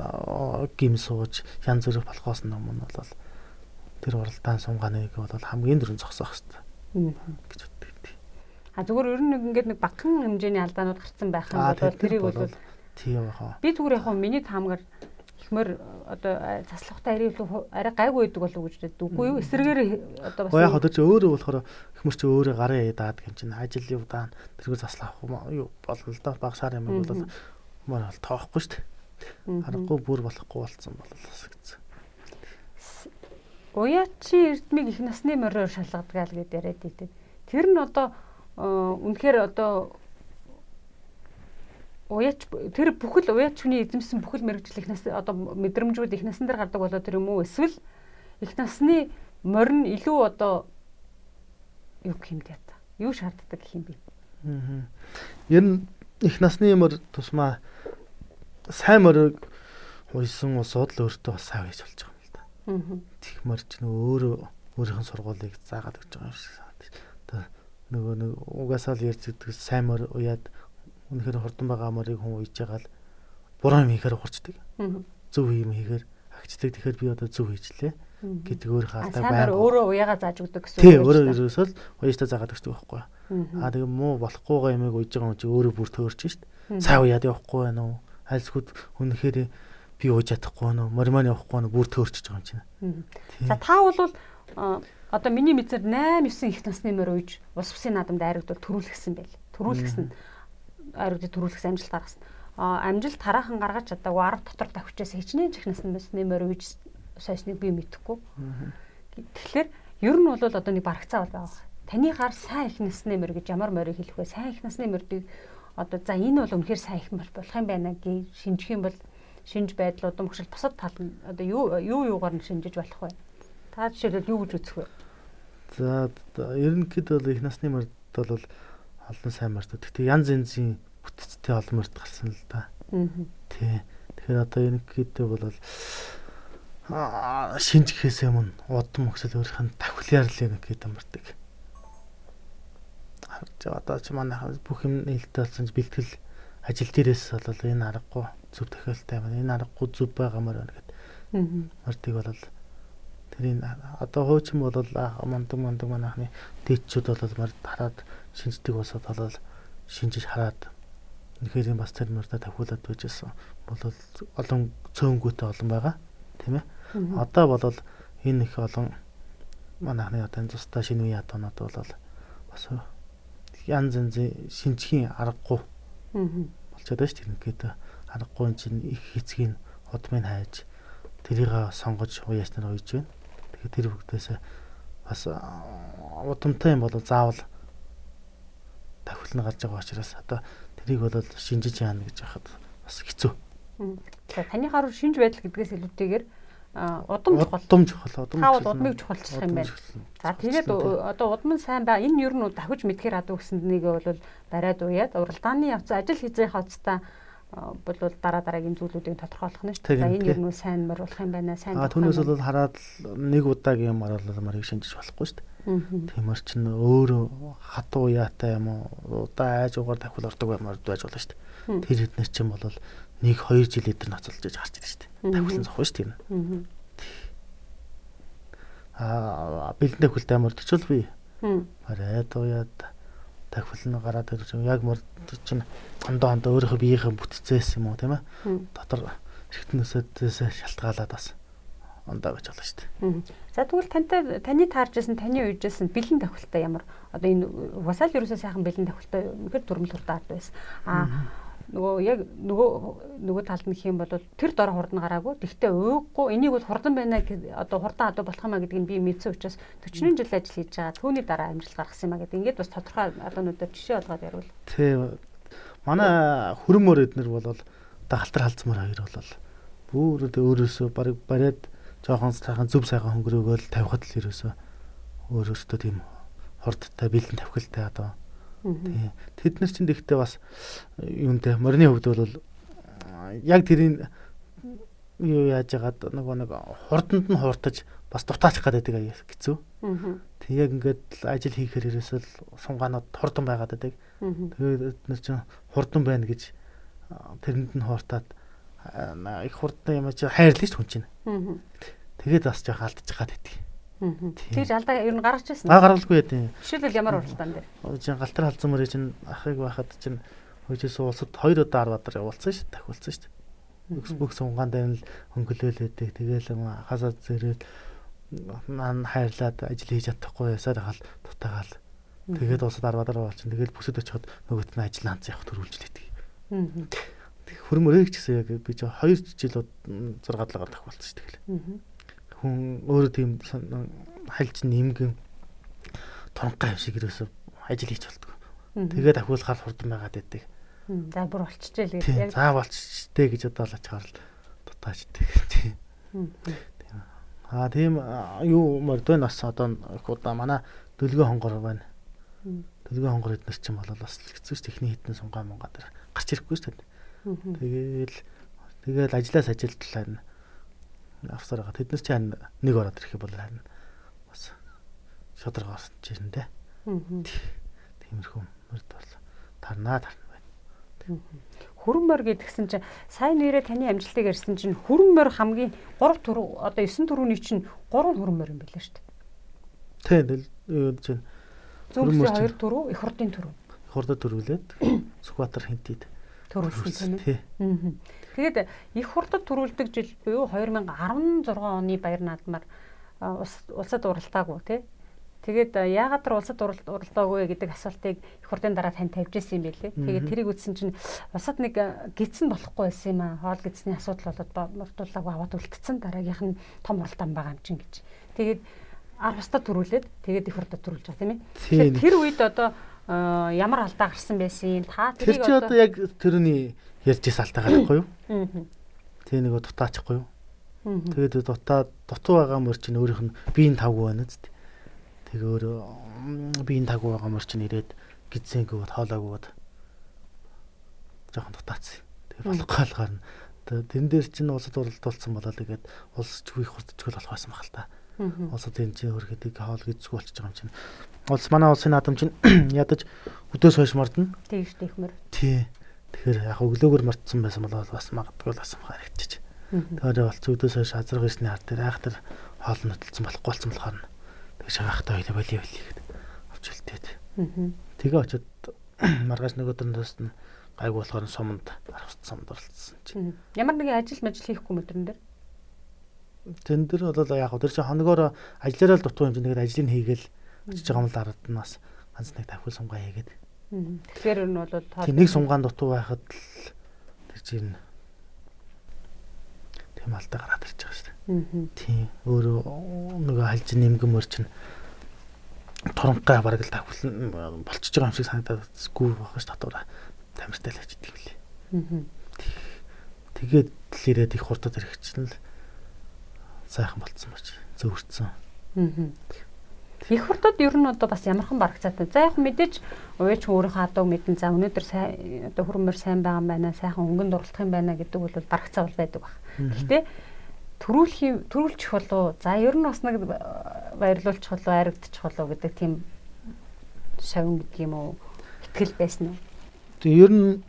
гим сууж янз бүрийн болохоос өмнө бол тэр уралдаан сумгааныг бол хамгийн дөрөнд зогсоох хэрэгтэй гэж боддог. Зүгээр ер нь ингээд нэг багахан хэмжээний алдаанууд гарсан байх юм бол тэрийг бол тийм аа. Би зүгээр яг миний таамгаар ихмэр одоо заслахтай арай гайгүй байдаг болов уу гэж боддог. Үгүй юу? Эсрэгээр одоо бас яг одоо чи өөрөө болохоор ихмэр чи өөрөө гарын даад юм чинь ажил явдаа тэргүй заслах юу болно л да. Багсаар юм бол мөр бол тоохгүй шүү дээ. Харахгүй бүр болохгүй болцсон боллоо гэсэн. Уяачи эрдмийг их насны мороор шалгадаг л гэдээ яриад идэв. Тэр нь одоо үнэхээр одоо тэр бүхэл уяач хүний эзэмсэн бүхэл мэрэгжил их нас одоо мэдрэмжүүд их насны дээр гардаг болоо тэр юм уу? Эсвэл их насны морин илүү одоо юу гэх юм бэ? Юу шаарддаг гэх юм бэ? Ер нь их насны мор тусмаа сайн морийг уйсан усууд л өөртөө бас сайн байж болж байгаа юм л да. Тех мор ч өөрийнх нь сургуулийг заагаад өгч байгаа юм шиг санагдаж. Нөгөө угаасаа л ярьж байгаа сайн мор уяад үнэхээр хурдан байгаа морийг хүн уйж байгаа л буруу юм хийхээр ухарчдаг. Зөв юм хийхээр агчдаг. Тэгэхээр би одоо зөв хийжлээ гэдэг өөр хаалтай байна. Өөрөө уяагаа зааж өгдөг гэсэн үг. Тийм өөрөө ерөөсөө л уяажтаа заагаад өгдөг байхгүй. Тэгээ муу болохгүйгаа юмыг уйж байгаа юм чи өөрөө бүр төөрч шít. Сайн уяад явахгүй байна уу? Альсгүүд үнэхээр би ууж чадахгүй байна уу? Мормон явахгүй байна уу? Бүр төөрчж байгаа юм чинь. За та бол одоо миний мэдсээр 8 9 их насны морь уйж ус усын наадамд айрагдвал төрүүлгсэн байл. Төрүүлгсэн айруудыг төрүүлгсэн амжилт гаргасан. Амжилт тараахан гаргаж чадаагүй 10 дотор давхичээс хичнээн чих насны морь уйж сойсныг би мэдэхгүй. Тэгэхээр ер нь бол одоо нэг барагцаа бол байгаа. Таны гар сайн их насны морь гэж ямар морийг хэлэх вэ? Сайн их насны морьдыг одоо за энэ бол үнэхээр сайн их морь болох юм байна гэж шинжих юм бол шинж байдал удамгшил бусад тал нь одоо юугаар нь шинжиж болох вэ? Та жишээлбэл юу гэж үзэх вэ? За ерөнхийдөө бол их насны морьд бол олон сайн морьд. Гэхдээ янз янзын бүтцтэй олон морьд гарсан л да. Тий. Тэгэхээр одоо ерөнхийдөө бол шинжихээс өмнө удам өгсөл өөрийнх нь давхлиарлыг гэдэг морьдаг. Одоо ч манайхаа бүх юм нээлттэй болсон бэлтгэл ажил дээрээс бол энэ аргагүй зөв тохиолтой байна. Энэ аргагүй зөв байгаа морь байна гэдэг. Морьдыг бол тэрийн одоо хуучин бол мандаг манайхны дээдчүүд бол морьд хараад шинждэг босоод бол шинжиж хараад үнэхээр бас тэр морьдаа тавхуулаад байжсэн. Бол олон цөөнгүүтэй олон байгаа. Тийм ээ. Одоо бол энэ их олон манайхны одоо энэ цустай шинэ үеийн ядуунууд бол бас янз янзын шинжхийн аргагүй болчиход байна шүү дээ. Ингээд аргагүй чинь их эцгийг удмыг хайж тэрийг сонгож уяаснаар уйж байна. Тэгэхээр тэр бүгдээс бас удамтай юм бол заавал давхилна гарч байгаа учраас одоо тэрийг бол шинжиж яана гэж яхад бас хэцүү. За таны харуу шинж байдал гэдгээс илүүтэйгээр удам чухал. Та бол удмыг чухалчлах юм байна. За тэгээд одоо удам нь сайн ба энэ ер нь давхиж мэдхээр адуу гэсэнд нэг бол бариад уяад уралдааны явц ажил хийж хавцтай бол дараагийн зүйлүүдийг тодорхойлох нь шүү дээ. За энэ ер нь сайн морь болох юм байна. Сайн. Түүнээс бол хараад нэг удаагийн морийг шинжиж болохгүй шүү дээ. Тиймэр чинь өөрөө хатуу уяатай юм уу удаа айж угаар давхил ордог морьд байж болно шүү дээ. Тэр хэднэр чинь бол 1-2 жил эдэр ноцолж гарч ирж шүү дээ. Давхилсан зохио шүү дээ. Бэлэн давхилтай морьд ч бол би барайд уяад давхилна гараад ирж яг морьд чинь хондоо өөрийнхөө биеийнхээ бүтцээс юм уу тийм ээ. Дотор эргэтнөөсөөс шалтгаалаад бас ондоо байж болно шүү дээ. За тэгвэл таны тааржсэн таны уйжсэн бэлэн давхилтай ямар одоо энэ угасаал ерөөсөө сайхан бэлэн давхилтай үнэхээр дүрмэл хурдаад байсан. Нөгөө талд нь хэм бол тэр дор хурдан гараагүй. Тэгтээ ууггүй энийг бол хурдан байна одоо хурдан одоо болох юмаа гэдгийг би мэдсэн учраас 40 жил ажил хийж байгаа. Түүний дараа амжилт гаргасан юмаа гэдэг. Ингээд бас тодорхой одоонуудаар жишээ болгоод ярил. Тийм. Манай хөрмөр эднэр бол дагалтар халдсмаар хоёр бол бүр өөрөөсөө барыг бариад жоохон сайхан зөв сайхан хөнгөрөөгөөл тавихад л ерөөсөө өөрөөсөө тийм хурдтай бэлэн тавхилтай одоо тийм тэд нар чинь ихтэй бас юунтэй морины хувьд бол яг тэрийн юу яаж яагаад нэг хурданд нь хууртаж бас дутаачих гэдэг аяа хэцүү. Тэг яг ингээд ажил хийхээр ерөөсөл сунгаанууд хурдан байгаад байдаг. Тэгээд эдгээр чинь хурдан байна гэж тэрэнд нь хууртаад их хурдан юм чи хайрлаж ш хүн чинь. Тэгээд бас жоох алдчих гад байдаг. Тэгж алдаа ер нь гаргаж ирсэн. Гаргалгүй яа. Жишээлбэл ямар уралдаан дээр? Жин галтар халзан мөрөө чинь ахыг байхад чинь хөөжөөс улсад 2 удаа 10 бадар явуулсан ш тахиулсан ш. Бүх сунгаан дээр л хөнгөлөөлөдөг. Тэгээл хасаа зэрэг маань хайрлаад ажил хийж чадахгүй ясаар хал дутаагаал. Тэгээд улсад 10 бадар болчихсон. Тэгээл бүсэд очиход нөгөөт нь ажил хаанц явах төрүүлжлээдэг. Хөрмөрөө ч гэсэн яг би чи 2 жил 6 дагаар тахиулсан ш тэгэл. Хүн өөрөө тийм хальж нэмгэн тонхой юм шиг ерөөсө ажил хийж болтгоо. Тэгээд ахиулахаар хурдан байгаад байдаг. За бүр болчихжээ л гэж яг. За болчихжээ гэж одоо л ачаар л дутаачдаг тийм. Тийм юу мөрдөө нас одоо их удаа манай дөлгөө хонгор байна. Дөлгөө хонгор эднэр чинь бол бас хэцүү ш техник хитэн сунгаан мунгаа дээр гарч ирэхгүй ш тэгээд. Тэгэл ажлаас ажилтлаа авсаар байгаа. Тэд нар ч нэг ороод ирэхэд бол харин бас шодрог орсон ч юм дээ. Тиймэрхүү мөрд бол тарнаа байна. Хүрэн морь гэдгсэн чинь сайн нэрээ таны амжилтыг ярьсан чинь хүрэн морь хамгийн 3 төрөө одоо 9 төрөний чинь 3 хүрэн морь юм байлаа шүү дээ. Тийм юу чинь зөвхөн 2 төрөө их хурдын төрөө. Их хурдад төрүүлээд Сүхбаатар хинтид төрүүлсэн тийм. Тэгээд их хурдад төрүүлдэг жил буюу 2016 оны баяр наадмаар улсад уралтаагүй тий. Тэгээд яагаад тэр улсад уралтаагүй гэдэг асуултыг их хурдын дараа тань тавьж ирсэн юм байлээ. Тэгээд тэрийг үзсэн чинь улсад нэг гидсэн болохгүй байсан юм аа. Хоол гидсний асуудал болоод мөрдуулаагүй аваад үлдсэн. Дараагийнх нь том уралдаан байгаа юм чинь гэж. Тэгээд 10 устдад төрүүлээд тэгээд их хурдад төрүүлж байгаа тийм ээ. Тэр үед одоо ямар алдаа гарсан байсан та тэрийг одоо яг тэрний ярьжсэн алдаа гарахгүй юу? Тэ нэг дутаачихгүй юу? Тэгээд дутуу байгаа мөр чинь өөрийнх нь биеийн тавгүй байна зү. Тэгээ өөрөө биеийн тавгүй байгаа мөр чинь ирээд гидсэнгүүд хоолоогууд жоохон дутаацсан. Тэгээ болохгүй л гарна. Тэн дээр чинь улсад уралдуулсан болоо тэгээд улс чүгийх хурдчгүй болох байсан баг л та. Улсад энэ чинь хөргөдөг хоол гидсгүй болчихж байгаа юм чинь. Улс манай улсын наадам чинь ядаж өдөөс хойш мордно. Тэгж тийхмэр. Тий. Тэгэхээр яг өглөөгөр мартсан байсан бол бас магадгүй л асан харагдчих. Тэгэхээр болц өдөөс хойш азар гэрсний хар дээр айх тэр хоол нөтөлцөн болохгүй болсон болохоор тэгж шахахтай байлаа болио гэдэг авч үлдээд. Тэгээ очиод маргааш нөгөөдрөөс нь гайгүй болохоор суманд арвцсан дурлцсан чинь. Ямар нэгэн ажил хийхгүй мөдрөн дээр. Тэн дээр бол яг тэр чинь хоногоор ажиллаараа л дутуу юм чинь тэгээд ажлыг хийгээл очиж байгаа юм л ард нь бас ганц нэг тавхил сумгаа хийгээд. Тэгэхээр энэ бол нэг сумгаан дутуу байхад л тэр чинь тийм алдаа гараад ирж байгаа шүү дээ. Тийм өөрөө нөгөө хальж нэмгэн мөр чинь торонхой бараг л тавхил болчихж байгаа юм шиг санагдадаггүй байгаа ш татвар тамиртай л авчихдээ билээ. Тэгээд л ирээд их хурдад ирэхчихсэн л сайхан болцсон байж зөвөрцөн. Их хурдад ер нь одоо бас ямархан барагцаатай. За яг мэдээж ууч өөрийнхөө адуу мэдэн за өнөөдөр сайн одоо хөрмөр сайн байгаа юм байна, сайхан өнгөнд дурлах юм байна гэдэг бол барагцаа бол байдаг баг. Гэхдээ төрүүлчих болов за ер нь бас нэг баярлуулчих болов айрагдчих болов гэдэг тийм шавн гэдэг юм уу итгэл байсан уу? Тэгээ ер нь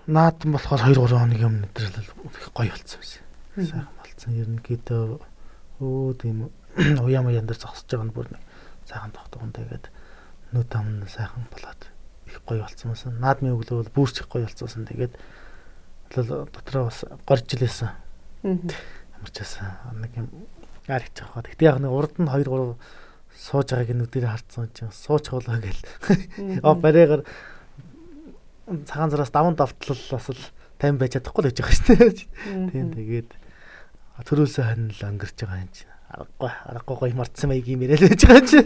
наадам болохоор 2-3 хоног юм өдрөл их гоё болцсон байсан. Сайхан болцсон. Ер нь гэдэг тийм уяам яндар зогсож байгаа нь бүр нэг сайхан тогтгоон тэгээд нүд ам сайхан болоод их гоё болцсон байсан. Наадмын өглөө бол бүрч их гоё болцсон. Тэгээд дотроо бас горж илээсэн. Ямар ч байсан нэг юм яригч байгаа. Тэгтээ яг нэг урд нь 2-3 сууж байгааг нүдээр харцсан чинь сууч болоо гэл. Барайгаар цагаан зараас даван давтлал бас л тайм байж чадахгүй л гэж байгаа шүү дээ. Тийм тэгээд төрөөсөө харин л өнгөрч байгаа юм чинь. Аргагүй гоё мартсан байг юм яриад байж байгаа чинь.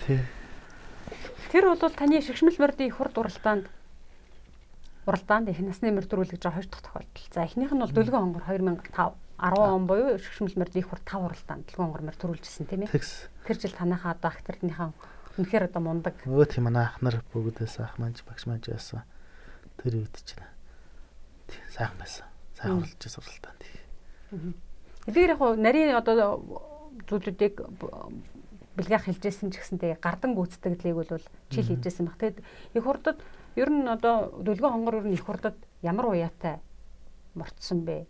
Тий. Тэр бол таны шигшмэл мордын их хурд уралдаанд их насны морь төрүүлж байгаа 2 дахь тохиолдол. За эхнийх нь бол Дөлгөө хонгор 2005 10 он буюу шигшмэл мордын их хурд 5 уралдаанд Дөлгөө хонгор морь төрүүлжсэн тийм ээ. Тэр жил танайхаа одоо ахтардныхаа үнэхээр одоо мундаг. Өө тийм манай ах нар бүгдээс ах маань багш маань яасан. Тэр үед чинь сайхан байсан. Сайхан уралж суралтаанд. Тэгэхээр яг нарийн одоо зүйлүүдийг бэлгэх хэлжсэн ч гэсэнтэй гардан гүйцэтгэлийг бол чил хийжсэн баг. Тэгэд их хурдад ер нь одоо дүлгэн хонгор ер нь их хурдад ямар уяатай морцсон бэ?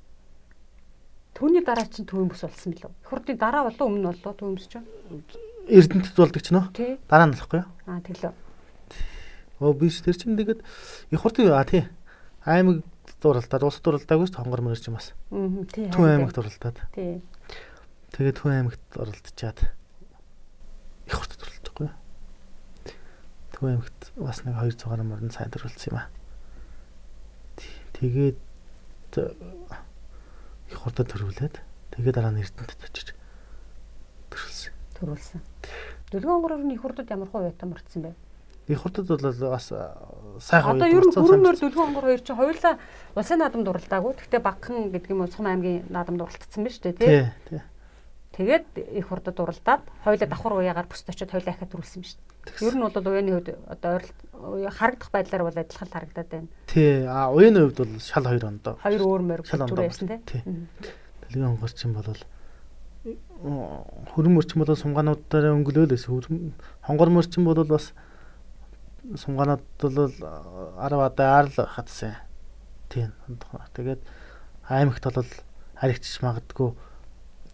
Түүний дараа чинь төвийн бүс болсон билүү? Их хурдын дараа болоо өмнө болоо төвийн бүс чинь? Эрдэнэтэд болдог ч нөө. Дараа нь болохгүй юу? Тэглөө. Биш тэр чинь тэгээд их хурдын тий. Аймаг дуралтаад улс дуралтаагүй ч хонгор мөрч юм бас. Тий. Түн аймагт дуралтаад. Тий. Тэгээд Түн аймагт оролдчихад их хурд төрлөхгүй. Түн аймагт бас нэг 200 гаруй мөрөнд сайн төрлөсөн юм аа. Тэгээд их хурдад төрүүлээд тэгээд дараа нь Эрдэнэтэд очиж төрүүлсэн. Дүлгэн хонгороор нь их хурдад ямар хуваатай морцсон бэ? Их хурдад бол бас сайхан одоо ер нь бүрмөр дүлгэн хонгор хоёр чинь хоёулаа улсын наадамд уралдаагүй. Гэхдээ Багхан гэдэг юм уу Сум аймгийн наадамд уралдсан байна шүү дээ, тий. Тэгээд их хурдад уралдаад хоёулаа давхар уяагаар бүст очиод хоёулаа ахиад төрүүлсэн юм шүү дээ. Ер нь бол уяаны хувьд одоо харагдах байдлаар бол адилхан харагдаад байна. Тий. Уяаны хувьд бол шал хоёр ондоо. Хоёр өөр мөр төрүүлсэн тий. Дэлгэн хонгор чинь бол хөрөн мөрчин бол сумгаануудаараа өнгөлөөлөөс хонгор мөрчин бол бас сумгаанууд бол 10 адаа арал хатсан. Тийм. Тэгээд аймагт бол харигчж магадгүй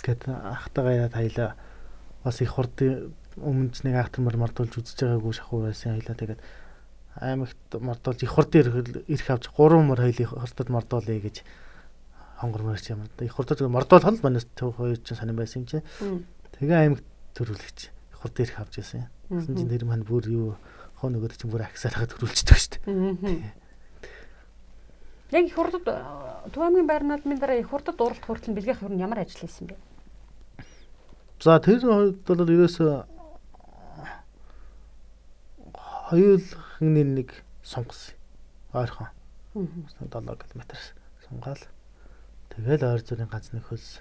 гэд ахтайгаа тайлаа бас их хурдын өмнө ч нэг ахтар мордуулж үзэж байгаагүй шахуу байсан хоёлаа. Тэгээд аймагт мордуулж их хурдын ирэх авч 3 мөр хоёлыг хурдад мордуулъя гэж хонгор мөрч юм. Их хурдад мордуулах л манайс хоёр ч сонирн байсан юм чинь. Тэгээ аймагт төрүүлэгч их хурд ирэх авч байсан. Гэсэн чинь тэр мань бүр юу хоо нөгөөд чинь бүр ахсаар хаад төрүүлчихдэг шүү дээ. Яг их хурдад Төв аймгийн байр наадмын дараа их хурдад уралт хүртэл бэлгэх хөрн ямар ажил хийсэн бэ? За тэр хувьд бол ерөөсөө хоёулахны нэг сонгосон. Ойрхон. 7 км сунгаал. Тэгэл ойр зүрийн ганц нэг хөлс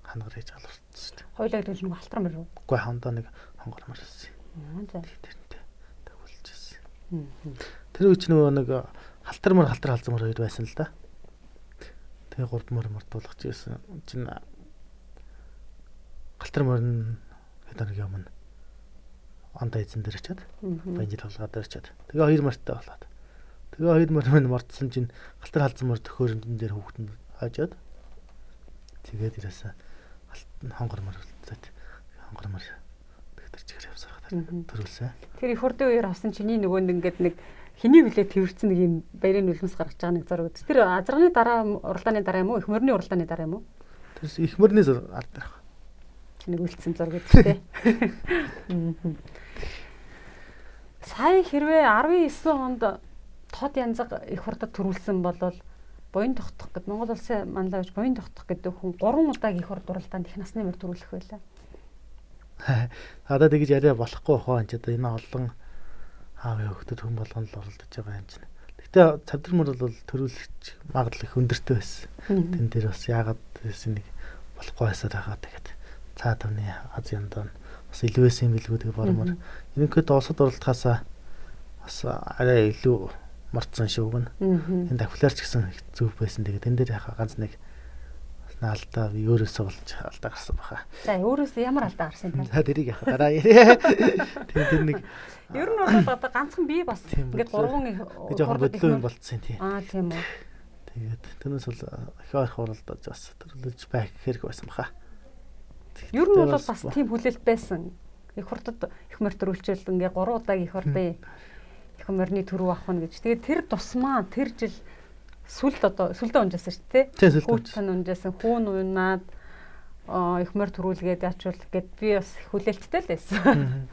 хангаар хийж галуурсан шүү дээ. Хоёулаа гэдэг нь халтар мөр үү? Үгүй хондоо нэг хонгор мөр хийсэн. За. Тэрнтэй тагуулж ирсэн. Тэр үуч нөгөө нэг халтар халзан мөр хоёр байсан л да. Тэгээ 3 мөр мордуулах гэсэн чинь халтар мөр нь хэд юм андаа эзэн дээр очиад банжил толгой дээр очиад тэгээ 2 мөрттэй болоод тэгээ 2 мөр мордсон чинь халтар халзан мөр төхөөрөмдөн дээр хүүхдэн хажаад тэгээд ирээсээ хонгор мөр тэгтэр чигээр явсаар төрүүлсэн. Тэр их хурдын үеэр авсан чиний нөгөөнд ингээд нэг хиний хүлээ тэрвэрсэн нэг юм баярын үлмс гаргаж байгаа нэг зураг. Тэр азрагны дараа уралдааны дараа юм уу? Их мөрний уралдааны дараа юм уу? Тэр их мөрний ард дээр. Нэг үлдсэн зураг үстэй. Сая хэрвээ 19 онд тод янзаг их хурдад төрүүлсэн бол буян тогтох гэд Монгол улсын манлайвч буян тогтох гэдэг хүн 3 удаагийн их хурд уралдаанд их насны мөр төрүүлэх байлаа. Одоо тэгж яриа болохгүй хоо энэ одоо энэ олон аавын хөлтөд хүн болгоно л оролдож байгаа юм чинь. Гэтэ цавдрмөр бол төрүүлэх магадлал их өндөртэй байсан. Тэн дээр бас яагаад гэсэн нэг болохгүй байсаар байгаа тэгээд цаа тавны Азийн дон бас илүү байсан юм билгүй тэгээ бормор. Ерөнхийдөө улсад оролдохоосаа бас арай илүү морцсон шүү гэн. Энэ давхлаарч гэсэн зүв байсан. Тэгээд тэн дээр ганц нэг алдаа өөрөөсөө болж алдаа гарсан баха. За өөрөөсөө ямар алдаа гарсан бэ? За тэрийг яхаа дараа яриа. Тэр нэг ер нь бол одоо ганцхан бие бас ингээд 3 жоохон бодлоо юм болцсон тий. Тийм үү. Тэгээд тэрнээс бол их ойрхон уралдаж бас төрлөж байх хэрэг байсан баха. Ер нь бол бас тийм хүлээлт байсан. Их хурдад их мөр төрүүлчихэл ингээ 3 удаагийн их хурдын их мөрний төрөв авах нь гэж. Тэгээд тэр тусмаа тэр жил сүлдээ унжаасан шүү дээ. Хүүтэн унжаасан, хүүн унаад их мөр төрүүлгээд ячвал гэд би бас хүлээлттэй л байсан.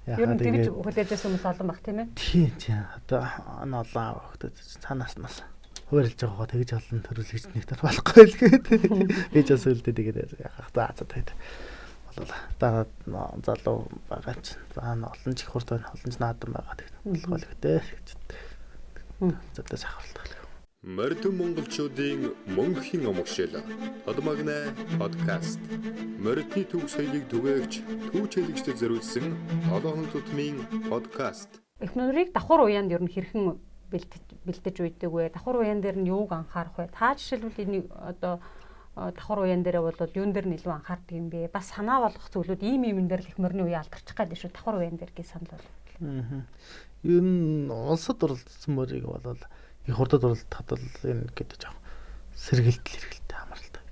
Ер нь тэгж хүлээлжсэн хүмүүс олон баг тийм ээ. Тийм. Одоо олон хөлтөд цаанаас нас хуурилж байгаа тэгж олон төрүүлэгч нэгтэй болохгүй л гээд ээж бас үлдээ тэгээд яхах за тэгээд болоо дараа залуу байгаа ч за олон ч их хурд байна олон ч наадам байгаа тэгээд болохгүй л гэдэг гэж зөндөө сахарлах. Морьтон монголчуудын мөнхийн амгшил Тодмагна подкаст. Морьтны төв соёлыг түгээгч түүчэлэгчдэд зориулсан олон тутмын подкаст. Их мөрийг давхар уяанд ер нь хэрхэн бэлдэж үйдэг вэ? Давхар уян дээр нь юуг анхаарах вэ? Та жишээлбэл энэ одоо давхар уян дээрээ бол юун дээр нь илүү анхаардаг юм бэ? Бас санаа болгох зүйлүүд ийм дээр л их морины үе алдарчих гээд шүү. Давхар уян дээр гэж санал бол. Ер нь улсад оролцсон морийг бол их хурдад оролцоход бол энэ гэдэг жоох сэргэлтэл хэрэгтэй амралтай.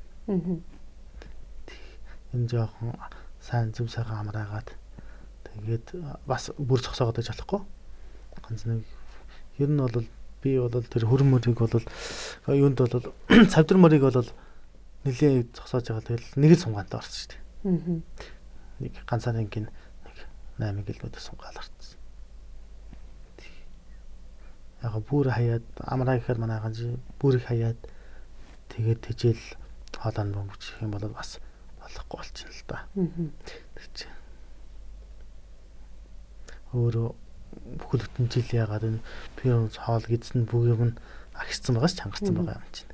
Энэ жоохон сайн зөв сайхан амраагаад тэгээд бас бүр зогсоогоод байж болохгүй. Ганц нэг ер нь бол би бол тэр хөрөн морийг бол юунд бол цавдар морийг бол нэлээд зогсоож байгаа. Тэгэл нэг л сунгаантай орсон шүү дээ. Нэг ганцаар нэг 8 км сунгаал орсон. Яг бүр хаяад амраа гэхээр манай ганц бүрийг хаяад тэгээд тэжээл хоолойн бөмбөж юм бол бас болохгүй болчихно л да. Тэг чи өөрөө бүхэл бүтэн жил ягаад энэ пион хоол гидсэн бүх юм агшсан байгаас чангарсан байгаа юм чинь.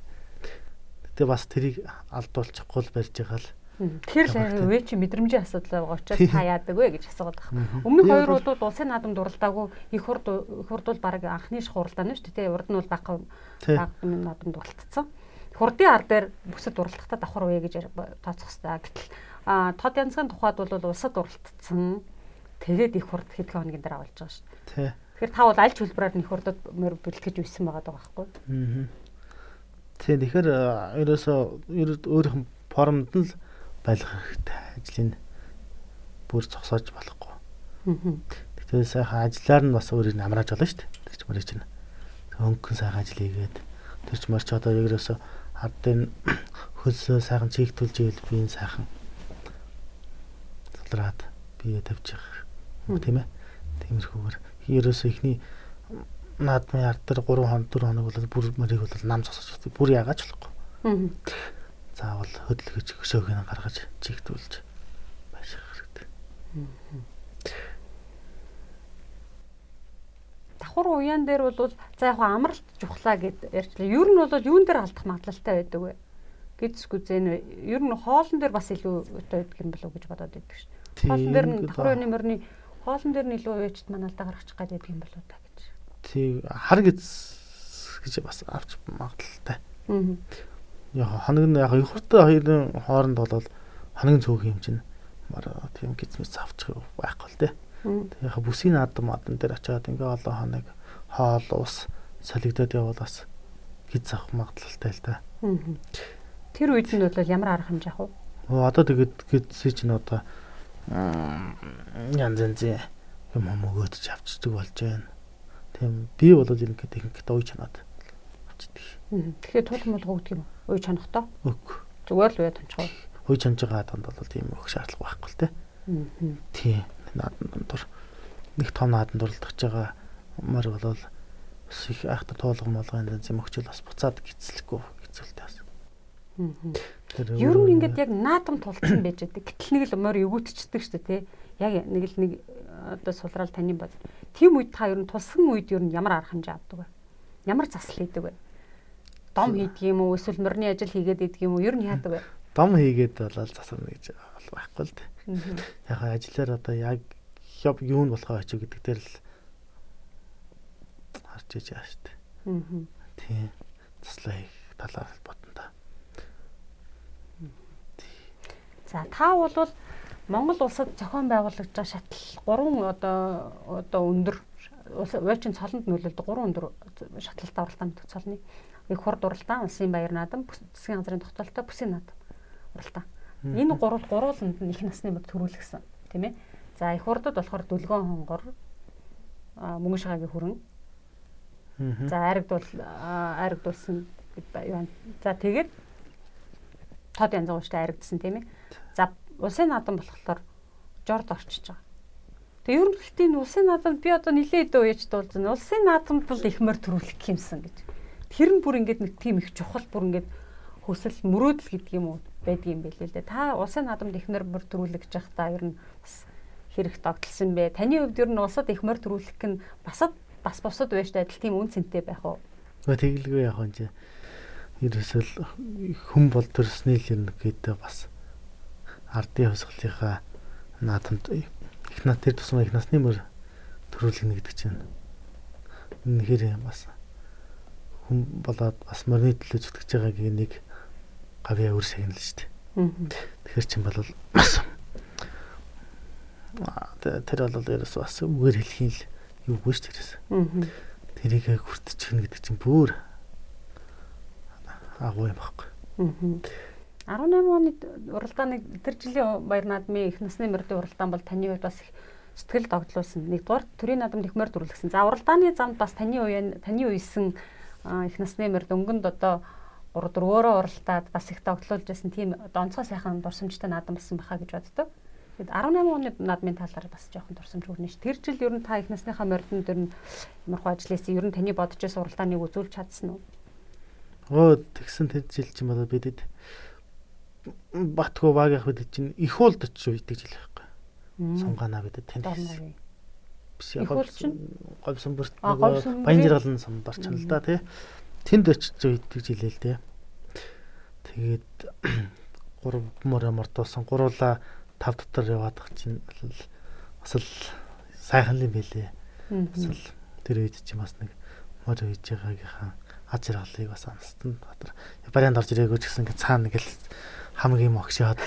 Гэтэ бас тэрийг алдуулчихгүй л барьж байгаа л. Тэгэхээр үе чи мэдрэмжийн асуудал байгаа учраас та яадаг вэ гэж асууад байна. Өмнөх хоёр удууд улсын наадам дурлалаагүй их хурд бол баг анхны хуралдаан нь шүү дээ. Урд нь бол баг наадам дурлалцсан. Хурдын ар дээр бүсэд дурлалтаа давхар үе гэж тооцох хэрэгтэй. Гэтэл тод янзгийн тухайд бол улсад дурлалцсан. Тэгээд их хурд хэд хоногийн дараа болж байгаа шүү дээ. Тэгэхээр та бол аль ч хөлбраар их хурдад бэлтгэж үйсэн байгаа байхгүй. Тэгэхээр ерөөсөө өөрийнх нь формд нь л байлгах хэрэгтэй. Ажлын бүр зогсоож болохгүй. Тэгэхээр сайхан ажиллаар нь бас өөрийг амрааж болно шүү дээ. Тэр ч мөр чинь хөнгөн сайхан ажил хийгээд тэр ч мөр ч одоо ерөөсөө ардын хөлсөө сайхан чигтүүлж ийл би энэ сайхан цолраад бие тавьчих юм тийм ээ. Тиймэрхүүгээр ерөөсөө ихний наадмын ард дээр 3 хоног 4 хоног бол бүр мөрийг бол нам зогсож бүр яагаад ч болохгүй. Заавал хөдөлгөж өшөөг нь гаргаж чигтүүлж байших хэрэгтэй. Давхар уян дээр бол за яг амралт жухлаа гэд ярьчлаа. Ер нь бол юун дээр алдах магадлалтай байдаг вэ? Гэцгүй зэн ер нь хоолн дээр бас илүү өтөө байдаг юм болов уу гэж бодоод байдаг шүү. Хоолн дээр нь давхар уяны мөрний хоолн дээр нь илүү уяачт манаалдаа гаргачих гээд байдаг юм болов уу та гэж. Тий хар гэж бас авч магадлалтай. Яг хоног нь яг их хурдан хоёрын хооронд бол хоногийн цөөх юм чинь тийм гизмэс авчих байхгүй л дээ. Яг бүсийн наадам дээр очиад ингээ олон хоног хоол ус солигдоод явбал бас гиз авах магадлалтай л да. Тэр үед нь бол ямар арга хэмжээ ах вэ? Одоо тэгээд гизээ чинь одоо янз янзын юм өгөөд авчдаг болж байна. Тийм би бол ерөнхийдөө ой чанаад авчдаг. Тэгэхээр тулмал гогдох юм. Ой чанахтаа? Үгүй. Зүгээр л уяа томчгоо. Ой чанж байгаа донд бол тийм өгөх шаардлага байхгүй л те. Тийм. Наадан дур нэг том наадан дурлдах байгаа мөр бол бас их айхтар туулган молгын зэм өгчл бас буцаад гизлэхгүй гизүүлтэй бас. Ер нь ингээд яг наадам тулцсан байж байгаа. Гэтэл нэг л мөр өгөөтчдөг шүү дээ, тий. Яг нэг л нэг одоо сулраал таны бод. Тим үед та ер нь тулсан үед ер нь ямар арга хэмжээ авдаг вэ? Ямар засал хийдэг вэ? Дом хийдэг юм уу? Эсвэл мөрний ажил хийгээд идэг юм уу? Ер нь яадаг вэ? Дом хийгээд болол засарна гэж байхгүй л дээ. Яг ажиллаар одоо яг юу нь болохоо очив гэдэг дээр л харж иж байгаа шүү дээ. Тийм. Заслаа хийх талаар бодно та. За та бол Монгол улсад зохион байгуулагдж байгаа шатлал 3 одоо өндөр уучийн цолонд нөлөөлдөг 3 өндөр шатлалтай уралдаан мэдэх цолны их хурд уралдаан, улсын баяр наадам, засгийн газрын тогтоолтой бүсийн наадам уралдаан. Энэ гурвууланд нь их насны мөр төрүүлгсэн тийм ээ. За их хурдад болохоор дүлгөөн хонгор мөнгөн шагагийн хүрэн. За айрагдуулсан байна. За тэгээд тод янз бүртэй айрагдсан тийм ээ. За улсын наадам болохоор жорд орчиж байгаа. Тэгээ ер нь гэхдээ энэ улсын наадамд би одоо нилээд уяж дуулсан. Улсын наадамд бол их мөр төрүүлэх юмсан гэж. Тэр нь бүр ингээд нэг тийм их чухал бүр ингээд хөсөл мөрөөдөл гэдэг юм уу байдаг юм байл л дээ. Та улсын наадамд их мөр төрүүлэх гэж та ер нь бас хэрэг тогтолсон бэ? Таны хувьд ер нь улсад их мөр төрүүлэх нь бас бусад уяжтай адил тийм үн цэнтэй байх уу? Тэгэлгүй яг энэ ерөөсөл хүн бол төрснэй л юм гэдэг бас ардын хувьсгалынхаа наадамд их нат тэр тусмаа их насны мөр төрүүлнэ гэдэг чинь үнэхээр бас хүн болоод бас морины төлөө зүтгэж байгаагийн нэг гавьяа үр шагнал шүү дээ. Тэгэхээр чинь бол бас тэр бол ерөөс бас үгээр хэлхийн л юу гүйж тэрээс. Тэрийг хүртчихнэ гэдэг чинь бүр агуу юм баггүй. 18 оны уралдааны тэр жилийн баяр наадмын их насны морьдын уралдаан бол таны хувьд бас сэтгэл догдлуулсан. Нэгдүгээр төрийн наадамд их морь дүрлэгсэн. За уралдааны замд бас таны үеийн их насны морьд өнгөнд одоо 3-4 уралдаад бас их догдлуулж байсан тийм одоо онцгой сайхан дурсамжтай наадам болсон байхаа гэж боддог. Тэгэд 18 оны наадмын талаар бас жоохон дурсамж өрнө ш. Тэр жил ер нь та их насныхаа морьдын дээр нь ямархуу ажилласан ер нь таны бодож байсан уралдааныг үзүүлж чадсан уу? Тэгсэн тэр жил чинь болоо бидэд Батгүй баг яг бид чинь их уулд очиж үйдэг жил байхгүй. Сунгаанаа бидэд тэнд. Биш яг говьсон бүрт баян жаргалын самд орчихно л да тий. Тэнд очиж үйдэг жилээл тий. Тэгээд 3 морь мортоосон гуруула 5 дотор яваадах чинь бас л сайхан юм байлээ. Бас л тэр үед чинь бас нэг морь үйж байгаагийнхаа аз жаргалыг бас амстан дотор барианд орж ирээгүй ч гэсэн цаана нэг л хамгийн могшоод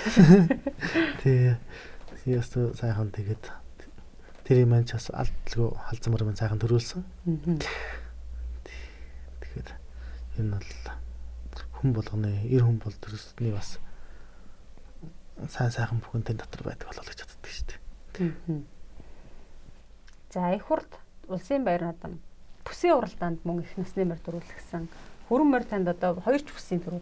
тий ястаа сайхан тэгээд тэр юм ч бас алдалгүй халзмар маань сайхан төрүүлсэн. Тэгэхээр энэ бол хүн болгоны эр хүн бол төрсний бас сайхан бүхэнтэй дотор байдаг болол гэж боддог шүү дээ. За их хурд улсын баяр наадам бүсийн уралдаанд мөн их насны морь төрүүлсэн. Хүрэн морь танд одоо 2 ч бүсийн төрөв.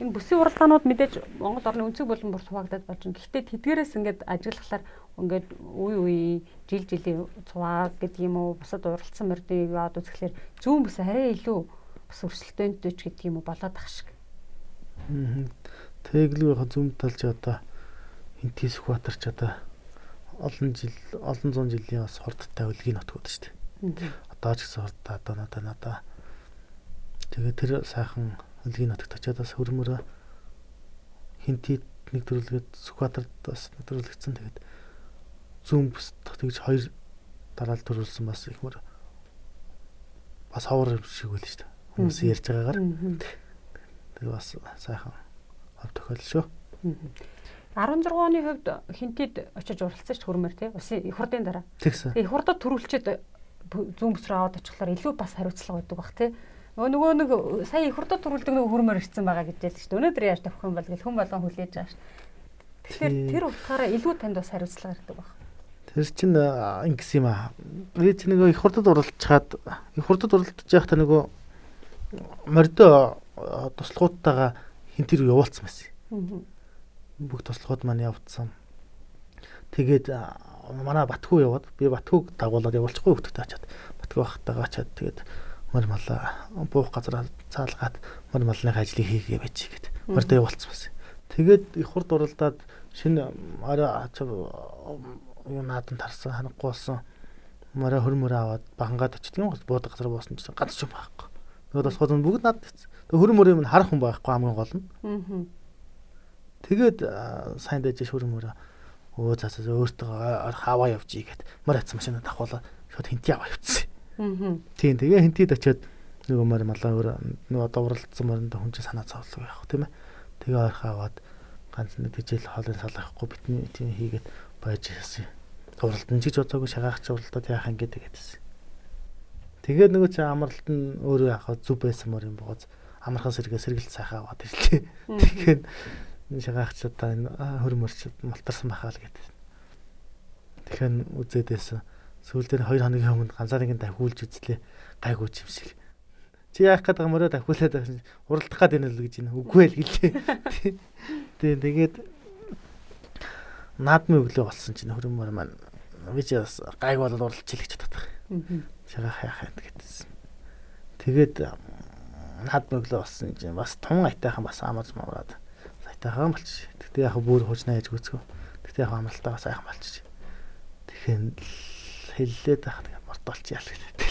Энэ бүсийн уралдаанууд мэдээж Монгол орны өнцөг болон бүр хуваагдаад болж байна. Гэхдээ тэдгээрээс ингээд ажиглахлаар ингээд үе жилийн цуваа гэдэг юм уу бусад уралдсан морьдыг яваад үзэхлээр зүүн бүс арай илүү бас өрсөлдөөнтэй ч гэдэг юм уу болоод ах шиг. Тэглүү яг зүүн талж одоо Хинтис Сүхбаатар ч одоо олон зуун жилийн бас хордтой үлгийн нотгууд шүү дээ. Одоо ч гэсэн хордтой одоо надаа. Тэгээд тэр сайхан үлгийн нотгод очиад бас хөрмөрөө Хинтид нэг төрөлгөд Сүхбаатарт бас нэг төрөлгдсөн. Тэгээд зүүн бүс тэгж 2 дараал төрүүлсэн бас их мөр бас ховор шиг байл шүү дээ. Хүмүүс ярьж байгаагаар. Тэгээд бас сайхан хав тохиол шүү. 16 оны хувьд Хинтид очиж уралцсан ш хөрмөр тий. Усын их хурдын дараа. Тэгсэн. Их хурдад төрүүлчихэд зүүн бүс рүү аваад очихлоор илүү бас хариуцлага байдаг бах тий. Нөгөө нэг сая их хурдад төрүүлдэг нэг хөрмөр ирсэн байгаа гэж хэлсэн ш. Өнөөдөр яаж тавих юм бол гэл хүн болгон хүлээж байгаа ш. Тэгэхээр тэр утгаараа илүү танд бас хариуцлага ирдэг бах. Тэр чинь ингэс юм аа. Би ч нэг их хурдад уралцчаад их хурдад уралдаж явахдаа нөгөө морьдоо туслахуудтайгаа Хинтид рүү явуулсан байсан. Бүх туслахууд маань явцсан. Тэгээд манай Батхүү яваад би Батхүүг дагуулад явуулчихгүй хөлтөд очиад Батхүү бахтайгаа очиад тэгээд мөр малаа буух газар цаалгаад мөр малны ажлыг хийгээ байж гээд морьдоо явуулсан байсан. Тэгээд их хурд уралдаад шинэ арай юу наадам тарсан ханахгүй болсон. Морь хөрмөр аваад бангаад очиж тийм буудаг газар буусан чинь гадч юм байхгүй. Тэгээд бас гол нь бүгд наад хөрмөр юм харах хүн байхгүй хамгийн гол нь. Тэгээд сайн дэж хөрмөр цаасаа өөртөө хаваа явжий гэд мөр атсан машинаа давхуулаад шууд Хинти аваа явцсан. Тийм тэгээ Хинтид очиод нөгөө мөр малаа нөгөө одоо уралдсан морьнд хүн чинь санаа зовлоо явах тийм ээ. Тэгээ ойрхоо аваад ганц нэг тэжээл хоолыг салгахгүй битний тийм хийгээд байж яасан. Уралдан ч гэж бодоогүй шагаач уралдаад яах юм гэдэгсэн. Тэгээд нөгөө чи амралт нь өөрөө яхаа зүв байсан мөр юм бооз амархан сэргэлт сайхан аваад ирлээ. Тэгээд шагаагчдаа энэ хөрмөрч малтарсан бахаа л гэдэг. Тэгэхээр үзээдээс сүүлдээ 2 хоногийн өмнө ганцаар ингэ давхиулж үзлээ. Гайгүй юм шиг. Чи яах гээд байгаа мөрөө давхиулаад уралдах гээд байна л гэж байна. Үгүй л гэлээ. Тэгээд наадмын өглөө болсон чинь хөрмөр маань би ч бас гайг болоод уралдчих л гэж боддог. Шагаах яах юм гэдсэн. Тэгээд наадмын өглөө болсон чинь бас тун айтайхан бас амарч мавраад айтайхан болчих. Тэгтээ яг бүр хуучнаа яж гүцгөө. Тэгтээ яг амралтаа сайхан болчих. Тэгэхээр хэллээд байх тэгээд мортолч яал гэдэг.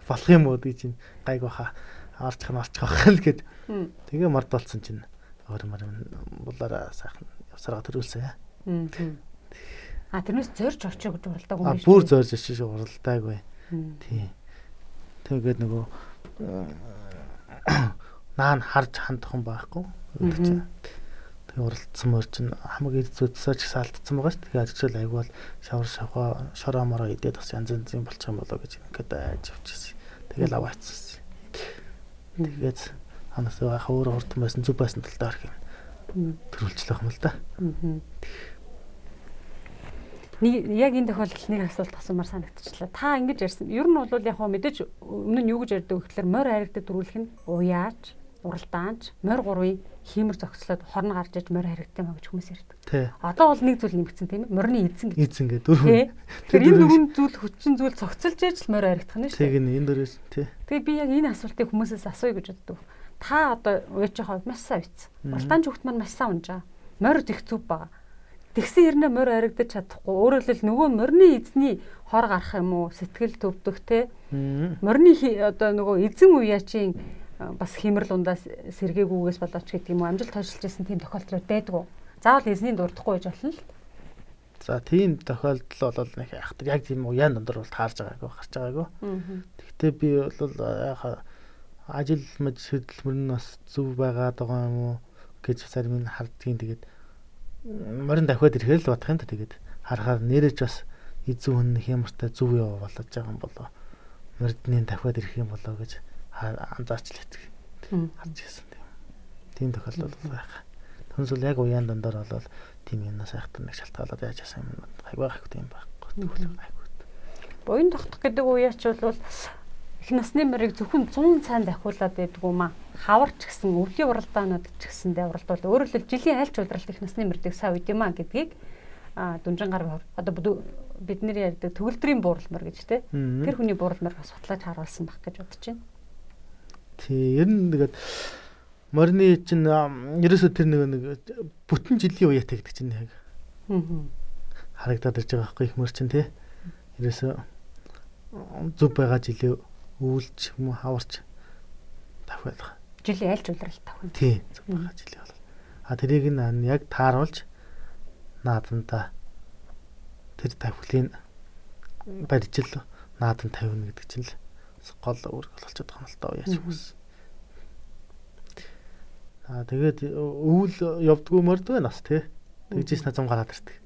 Болох юм уу гэж чинь гайг баха арчих л гэд. Тэгээ морд болсон чинь хөрмөр булаараа сайхан явсараа төрүүлсэн. Тэрнээс зорж очиж гэж уралдаг юм биш үү? Бүр зорж очиж уралдаагүй. Тийм. Тэгээд нөгөө наан харж хандах юм байхгүй. Тэгээ уралдсан мөр чинь хамаг эд зүтсээ ч гэсэн алдсан байгаа шүү. Тэгээ ажил айгүй бол шороо мороо идээд бас янз янзын болчих юм болоо гэж ингээд айж явчихсан. Тэгэл аваацсан. Тэгээд анасаа хавар хурдан байсан зүг байсан талдаа арх юм. Төрүүлчлэх юм л да. Яг энэ тохиолдолд нэг асуулт асуумаар санагдчихлаа. Та ингэж ярьсан. Ер нь бол яг хөө мэдээж өмнө нь юу гэж ярьдаг вэ гэхээр морь харигдад дөрүүлэх нь уяач, уралдаанч, морь гурвын хиймэр зогслоод хорн гарч иж морь харигдсан маа гэж хүмүүс ярьдаг. Тий. Одоо бол нэг зүйл нэмэгдсэн тийм ээ. Морины эзэн гэж. Эзэн гэдэг дөрөв. Тэгэхээр энэ дөрвөн зүйл хүчин зүйл цогцолж ээж л морь харигдах нь шүү дээ. Тэг энэ дөрөв тий. Тэгээ би яг энэ асуултыг хүмүүсээс асууя гэж боддог. Та одоо уяач хавь маш сайн биз. Уралдаанч хөлт маань маш сайн унжаа. Морь их зүв бага. Тэгсэн хэрнээ морь харигдаж чадахгүй. Өөрөөр хэлбэл нөгөө морины эзний хор гарах юм уу? Сэтгэл төвдөх те. Морины одоо нөгөө эзэн уяачийн бас химэрл ундаас сэргээгүйгээс болооч гэдэг юм уу? Амжилт тойшилж байсан тийм тохиолдлууд байдаг уу? Заавал эзний дурдахгүй байж болно л. За тийм тохиолдол бол нэг яхад яг тийм уян дондор бол таарж байгаагүй гарч байгаагүй. Гэхдээ би бол яхаа ажил мэж хөдөлмөр нь бас зөв байгаад байгаа юм уу гэж зарим нь хардгийн тэгээд морин дахиад ирэхэл л бодох юм да тэгээд харахаар нэрэж бас эзэн хүн хямартай зөв яваа болоод байгаа юм болоо морины дахиад ирэх юм болоо гэж анзаарч л хэвчээ харж ирсэн тийм тохиолдол байх. Түнсэл яг уян дондор бол тийм юмнаас айхтар нэг шалтгаалаад яаж яасан юм хайгаагүй тийм байхгүй. Буян тогтох гэдэг уяач бол их насны морийг зөвхөн 100 цаанд ахиулаад байдгүй маа. Хаварч гэсэн өвлийн уралдаанууд ч гэсэндээ уралдвал өөрөөр хэлбэл жилийн айлч удиралт их насны морийг сайн үйд юм а гэдгийг дүнжин гар одоо бидний ярьдаг төгөлдрийн бууралмар гэж те. Тэр хүний бууралмар бас судлаач харуулсан баг гэж бодож байна. Тий, ер нь тэгээд морины чинь ерөөсөө тэр нэг бүтэн жилийн уяатай гэдэг чинь яг харагдаад ирж байгаа байхгүй их мөр чинь тий. Ерөөсөө зүв байгаа жилийн үүлж юм уу хаварч давхаад байгаа. Жилийн айлч удиралт тавх. Тий, зүв байгаа жилийн бол. Тэрийг нь яг тааруулж наадамда тэр давхлын барьжил наадам тавина гэдэг чинь л гол үүрэг болчиход байгаа юм л даа яаж хүмүүс. Тэгээд өвөл явдггүй мордгүй нас тий. Тэгжээс на 100 гараад ирдэг.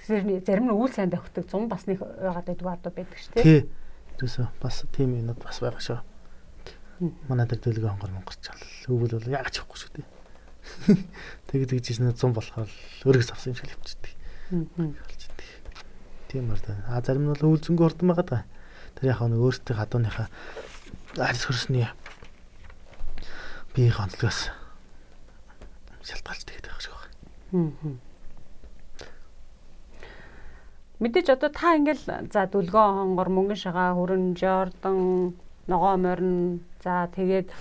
Тэгэхээр зарим нь өвөл сайн давхдаг 100 бас нэг байгаад байдаг одоо байдаг ш тий. Тий. Тэрээс бас тийм юмуд бас байгаа шүү. Манай дээр дэлгэн хонгор монголч өвөл бол яг ч явахгүй шүү тий. Тэгээд тэгжээс на 100 болохоор өргөс авсан юм шиг явчихдаг. Тийм мөр да. Зарим нь бол өвөл зөнгө ордон байгаа даа. Тэр яг нэг өөртөө хадууныхаа арьс хөрсний бие хондлогоос шалтгаалж тэгдэг байх шиг байна. Мэдээж одоо та ингээл за дүлгөө хонгор мөнгөн шагаа хөрөн жордон ногоо морин за тэгээд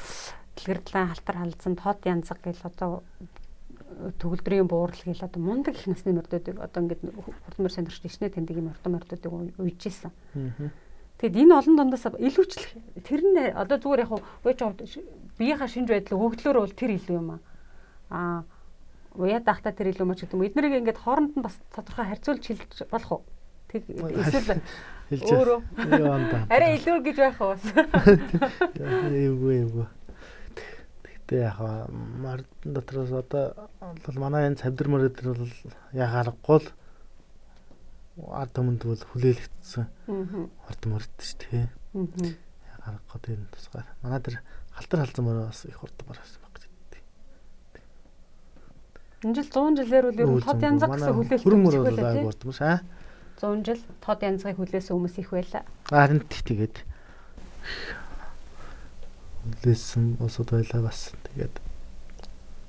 дэлгэрдлэн халтар халдсан тод янзаг гэл одоо төгөлдрийн буурал гэл одоо мундаг их насны мордуудыг одоо ингээд хурдмөр сонирхч ичнэ тэндэг юм мордуудыг уйжсэн. Тэгэд энэ олон дондоос илүүчлэх тэр нь одоо зүгээр яг ууч биеийнхаа шинж байдлыг хөгдлөөр бол тэр илүү юм аа. Уяа дахта тэр илүү мөч гэдэг юм. Эднэрийг ингээд хооронд нь бас тодорхой харьцуулж хэлж болох уу? Тэг эсвэл өөрөө арай илүү гэж байх уу? Эвгүй. Тэгтээ яг мард дотроос одоо бол манай энэ цавдар мөр дээр бол яг аргагүй л ард өмнөд бол хүлээлгдсэн. Орд мөрд шүү дээ. Яг аргагүй тэр тусгаар. Манай дээр халтар халзан мөр бас их орд мөр байсан баг. Энэ жил 100 жилээр бол ер нь тод янзаг гэсэн хүлээлт хөрмөр бол орд мөр аа. 100 жил тод янзгыг хүлээсэн хүмүүс их байла. Харин тэгээд хүлээсэн усуд байлаа бас тэгээд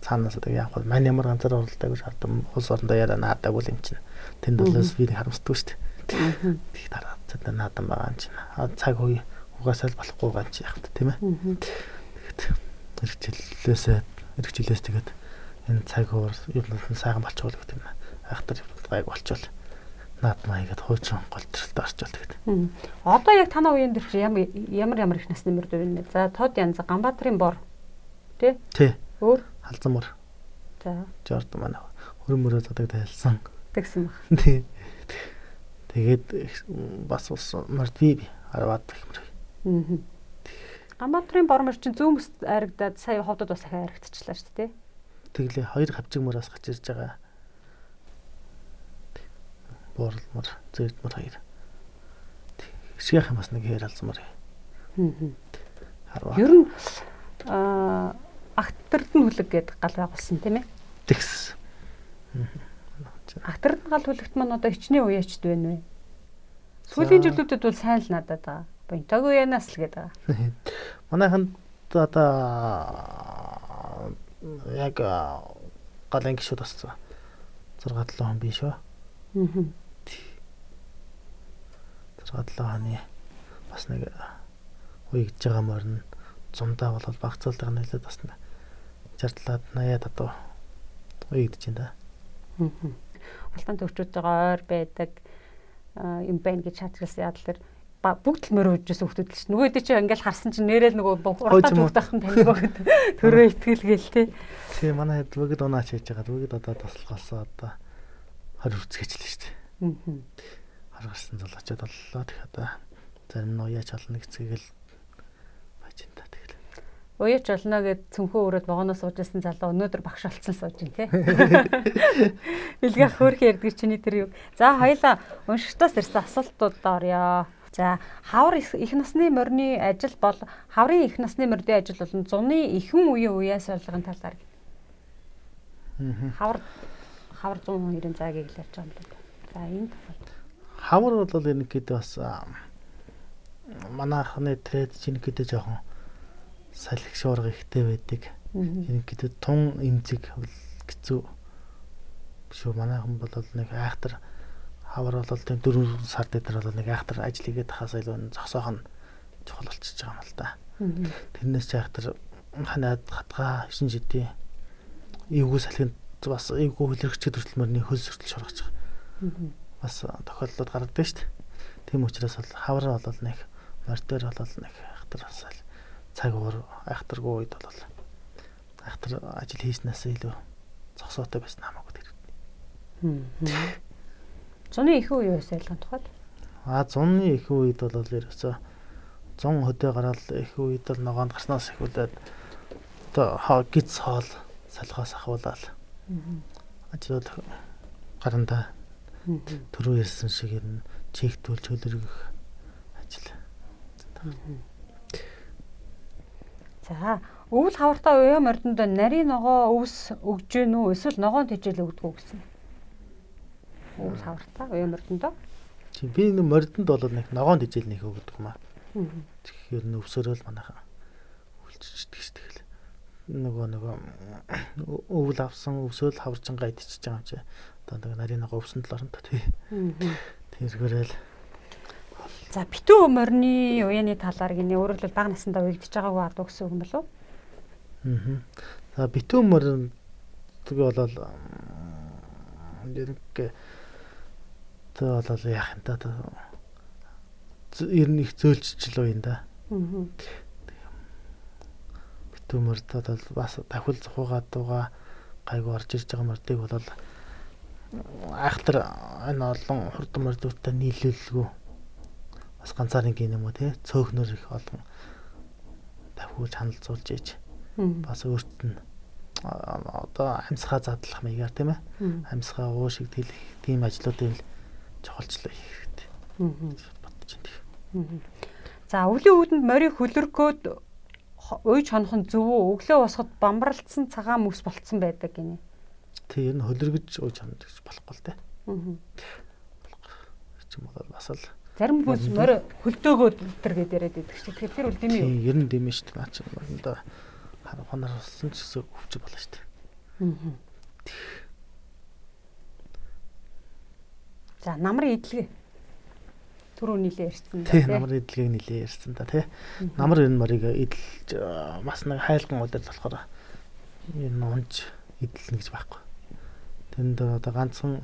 цаанаас яг маань ямар ганцаар оролдог гэж хардсан улс орондоо яриа наадаг үл юм чинь. Тэнд болоос би харамсдаг шүү дээ. Тэг дараа цаа наадам байгаа юм чинь. Цаг үе угаасаа л болохгүй гань чи яхад тийм ээ. Тэгээд эргчлээс тэгээд энэ цаг уур юм сайхан болчихвол гэх юм. Айхтар гайг болчихвол наадам аягаад хуучин голтролд орчвол тэгээд. Одоо яг танаа үеийн дээр ямар их насны мөр дөрвөн. За тод янз Ганбаатарын бор. Тэ? Өөр халзан мөр. За. Жорд манай хөрмөрөө задаг тайлсан. Тэгсэн баг. Тий. Тэгээд бас ус морд би хараад гэх юм. Ганбаатарын бормор чинь зүүн бүс аригдаад сая ховдод бас ахаа аригдчихлаа шүү дээ. Тэглээ хоёр хавчиг мураас гарч ирж байгаа. Буурлмар, зэвдмар хоёр. Хшгийнх бас нэг хээр алзмар. Ер нь агтард нь хүлэг гээд гал байгуулсан тийм ээ. Тэгс. Агтард нь гал хүлэгт маань одоо хичнээн уяачд байна вэ? Сүүлийн жилүүдэд бол сайн л надад байгаа. Бонтог уянаас л гээд байгаа. Манайханд одоо яг галын гişүүд бас 6-7 хон биш үү? 6-7 хоны бас нэг уягдж байгаа морин зундаа бол багцаалдаг нэлээд бас 60-80 одоо уягдж байна да. Улаан төвчүүдтэйгээ ойр байдаг юм байна гэж шаардлагасан ядлаар бүгд л морь уужсэн хүмүүс л ш. Нөгөө дэд чинь ингээл харсан чинь нэрэл нөгөө уртаа зүгтахын таних багт төрөө итгэлгээл те. Тий манай хэд бүгд унаач хийж байгаа. Бүгд одоо таслахаасаа одоо 20 үрцгээчлээ шүү дээ. Харгарсан залуучууд боллоо. Тэг одоо зарим нь уяач олно гэцгээл байж энэ та тэгэл. Уяач олно гэд цүнхөө өрөөд вагоноос суужсэн залуу өнөөдөр багш олцсон сууж ин те. Билгэх хөөрхөн ярддаг чиний тэр юу. За хоёлаа уншигтаас ирсэн асуултуудаа орё. За хавар их насны морины ажил бол хаврын их насны морины ажил болон зуны ихэн үеийн уяас олгын талаар. Хавар 102-ын заагийг л ярьж байгаа юм байна. За энд хавар бол ерөнхийдөө бас манайхны тред ерөнхийдөө жоохон салхи шуурга ихтэй байдаг. Ерөнхийдөө тун эмзэг хэцүү шүү. Манайхан бол нэг айхтар хавар бол тийм 4 сар дээр бол нэг айхтар ажил хийгээд тахаас илүү зогсоох нь чухал болчихж байгаа юм л да. Тэрнээс ч айхтар ханаад хатгаа 9 жилийн эвгүй салхинд бас эвгүй хөлөрөгчд төрөлмөрний хөлс өртөл шоргож байгаа. Бас тохиолдлууд гардаг шүү дээ. Тийм учраас бол хавар бол нэг мордер бол нэг айхтар цаг уур айхтаргүй үед бол айхтар ажил хийснээс илүү зогсоотой байсан хамаагүй тэр. Зуны их үе байсан ялгаан тухайд. Зуны их үед бол ерөөсөө 100 хөдөө гараад их үед бол ногоонд гарснаас эхлээд одоо гиз хоол салхаас ахуулаад ажил гаранда төрөө ирсэн шиг юм чигтүүл чөлөргөх ажил. За өвөл хавартаа уяа мордонд нарийн ногоо өвс өгж гэнэ үү эсвэл ногоон тэжээл өгдөг үү гэсэн. Өвөл хавартаа уяа мордонд. Чи би нэг мордонд бол нэг ногоон тэжээл нэг өгдөг юм аа. Тэгэхээр нь өвсөрөөл манайхаа өвлжчихдэг ш тэгэл. Нөгөө өвөл авсан өвсөөл хаварчангаа идчихэж байгаа юм чи. Одоо нэг нарийн ногоо өвсөн талаар нь та тий. Тэргээрэл. За битүү морины уяаны талаар гинэ өөрөлдөл бага насндаа уягдж байгаагүй адуу гэсэн үг юм болов уу? За битүү морин тэгээ болол яг тэ болол яах юм та ер нь их зөөлчл уу юм да. Битүү мордод бол бас давхил зохиогаа дууга гайгүй орж ирж байгаа мордыг болол айхтар энэ олон хурдан мордуудтай нийлүүлэлгүй бас ганцаар нэг юм уу те цөөхнөр их олон давхиж ханилцуулж ийж бас өөрт нь одоо амьсгаа задлах маягаар тийм ээ амьсгаа уушиг тэлэх тийм ажлуудыг л чухалчлаа хийхтэй бодож байна. За өвлийн үүдэнд морийг хөлөргөөд ууж хонох нь зөв үү? Өглөө босоход бамбарлцсан цагаан мөс болцсон байдаг гинэ. Тий, ер нь хөлөргөж ууж хонох гэж болохгүй л те. Чим бол бас л зарим хүмүүс морь хөлдөөгөөд өтер гэдээ яриад байдаг шүү. Тэгэхээр тэр үл дэмий юу? Ер нь дэмий шүү дээ. Наа чи морьдоо ханаар болсон ч гэсэн өвч болно шүү дээ. За намрын идэлгээ түрүү нилээ ярьсан да. Тий, намрын идэлгээг нилээ ярьсан да тий. Намар ер нь морийг идэлж бас нэг хайлган удаад болохоор энэ унж идэлнэ гэж байхгүй. Тэнд одоо ганцхан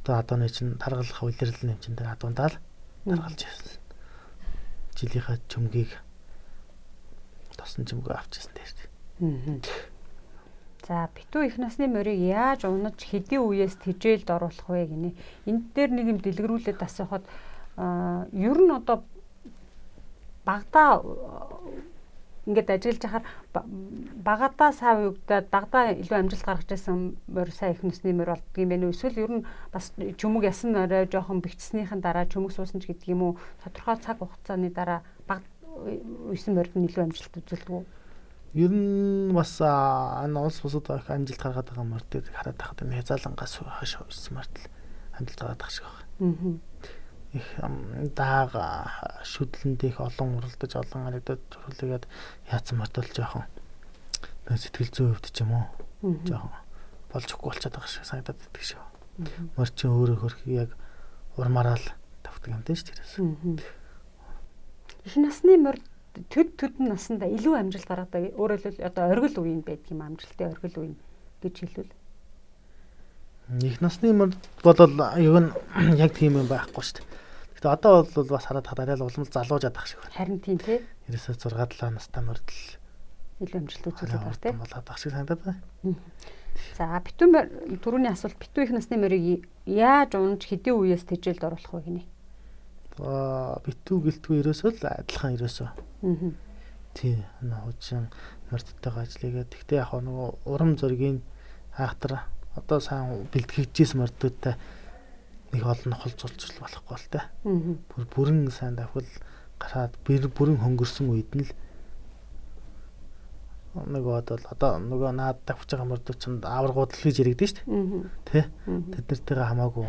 одоо адууны чинь таргалах улирал нэмчин дээр адуундаа л таргалж ирсэн. Жилийнхаа чөмгийг тосон чөмгөө авчихсан дээр. За битүү их насны морийг яаж унаж хэдийн үеэс тэжээлд оруулах вэ гинэ. Энд дээр нэг юм дэлгэрүүлээд асуухад ер нь одоо багада ингээд ажиллаж байхаар багадаа сав югдаад дагдаа илүү амжилт гаргаж байсан морь сайн их насны морь болдго юм байна уу? Эсвэл ер нь бас чүмэг ясан орой жоохон бэхжснийхэн дараа чүмэг суусан ч гэдэг юм уу? Тодорхой цаг хугацааны дараа баг үйсэн морьд нь илүү амжилт үзүүлдэг үү? Ер нь бас улс бусад их амжилт гаргаад байгаа морь дээр хараад байхад энэ хязаалангаас хойш үйсэн морьд амжилт гаргаад байгаа шиг байна. Их даага шүдлэнд их олон уралдаж олон анекдот төрүүлээд яатсан морьд л жоохон сэтгэл зүйн хувьд ч юм уу жоохон болж өгөхгүй болчиход байгаа шиг санагдаад байдаг шүү. Морь чинь өөрөө хөрх яг урмаараа л тавтдаг юм дээ шүү дээ. Их насны морь төд насанда илүү амжилт гаргадаг. Өөрөөр хэлбэл одоо оргил үеийн байдаг юм амжилттай оргил үеийн гэж хэлвэл. Их насны морь болол юу н яг тийм юм байхгүй шүү дээ. Гэтэ одоо бол бас хараад хадаад уламж залуужаад ах шиг байна. Харин тийм тий. 96-7 настай морьд илүү амжилт үзүүлээд байна тий. Болоод ах шиг санагдаад байна. За битүүн түрүүний асуулт битүү их насны морийг яаж унж хэдийн үеэс тэжээлд оруулах вэ гинэ? Битүү гэлтгүй ерөөсөө л адилхан ерөөсөө. Тий хуучин морьдтойгоо ажиллагээд тэгтээ яг нөгөө урам зоригийн айхтар одоо сайн бэлтгэжсэн морьдтой нэг олон нохолцуулж болохгүй л та. Бүрэн сайн давхил гараад бүрэн хөнгөрсөн үед нь л нөгөө одоо нөгөө наад давж байгаа морьдууд ч аваргууд л гэж яригдэн шүү дээ. Тэ? Тэд нартайгаа хамаагүй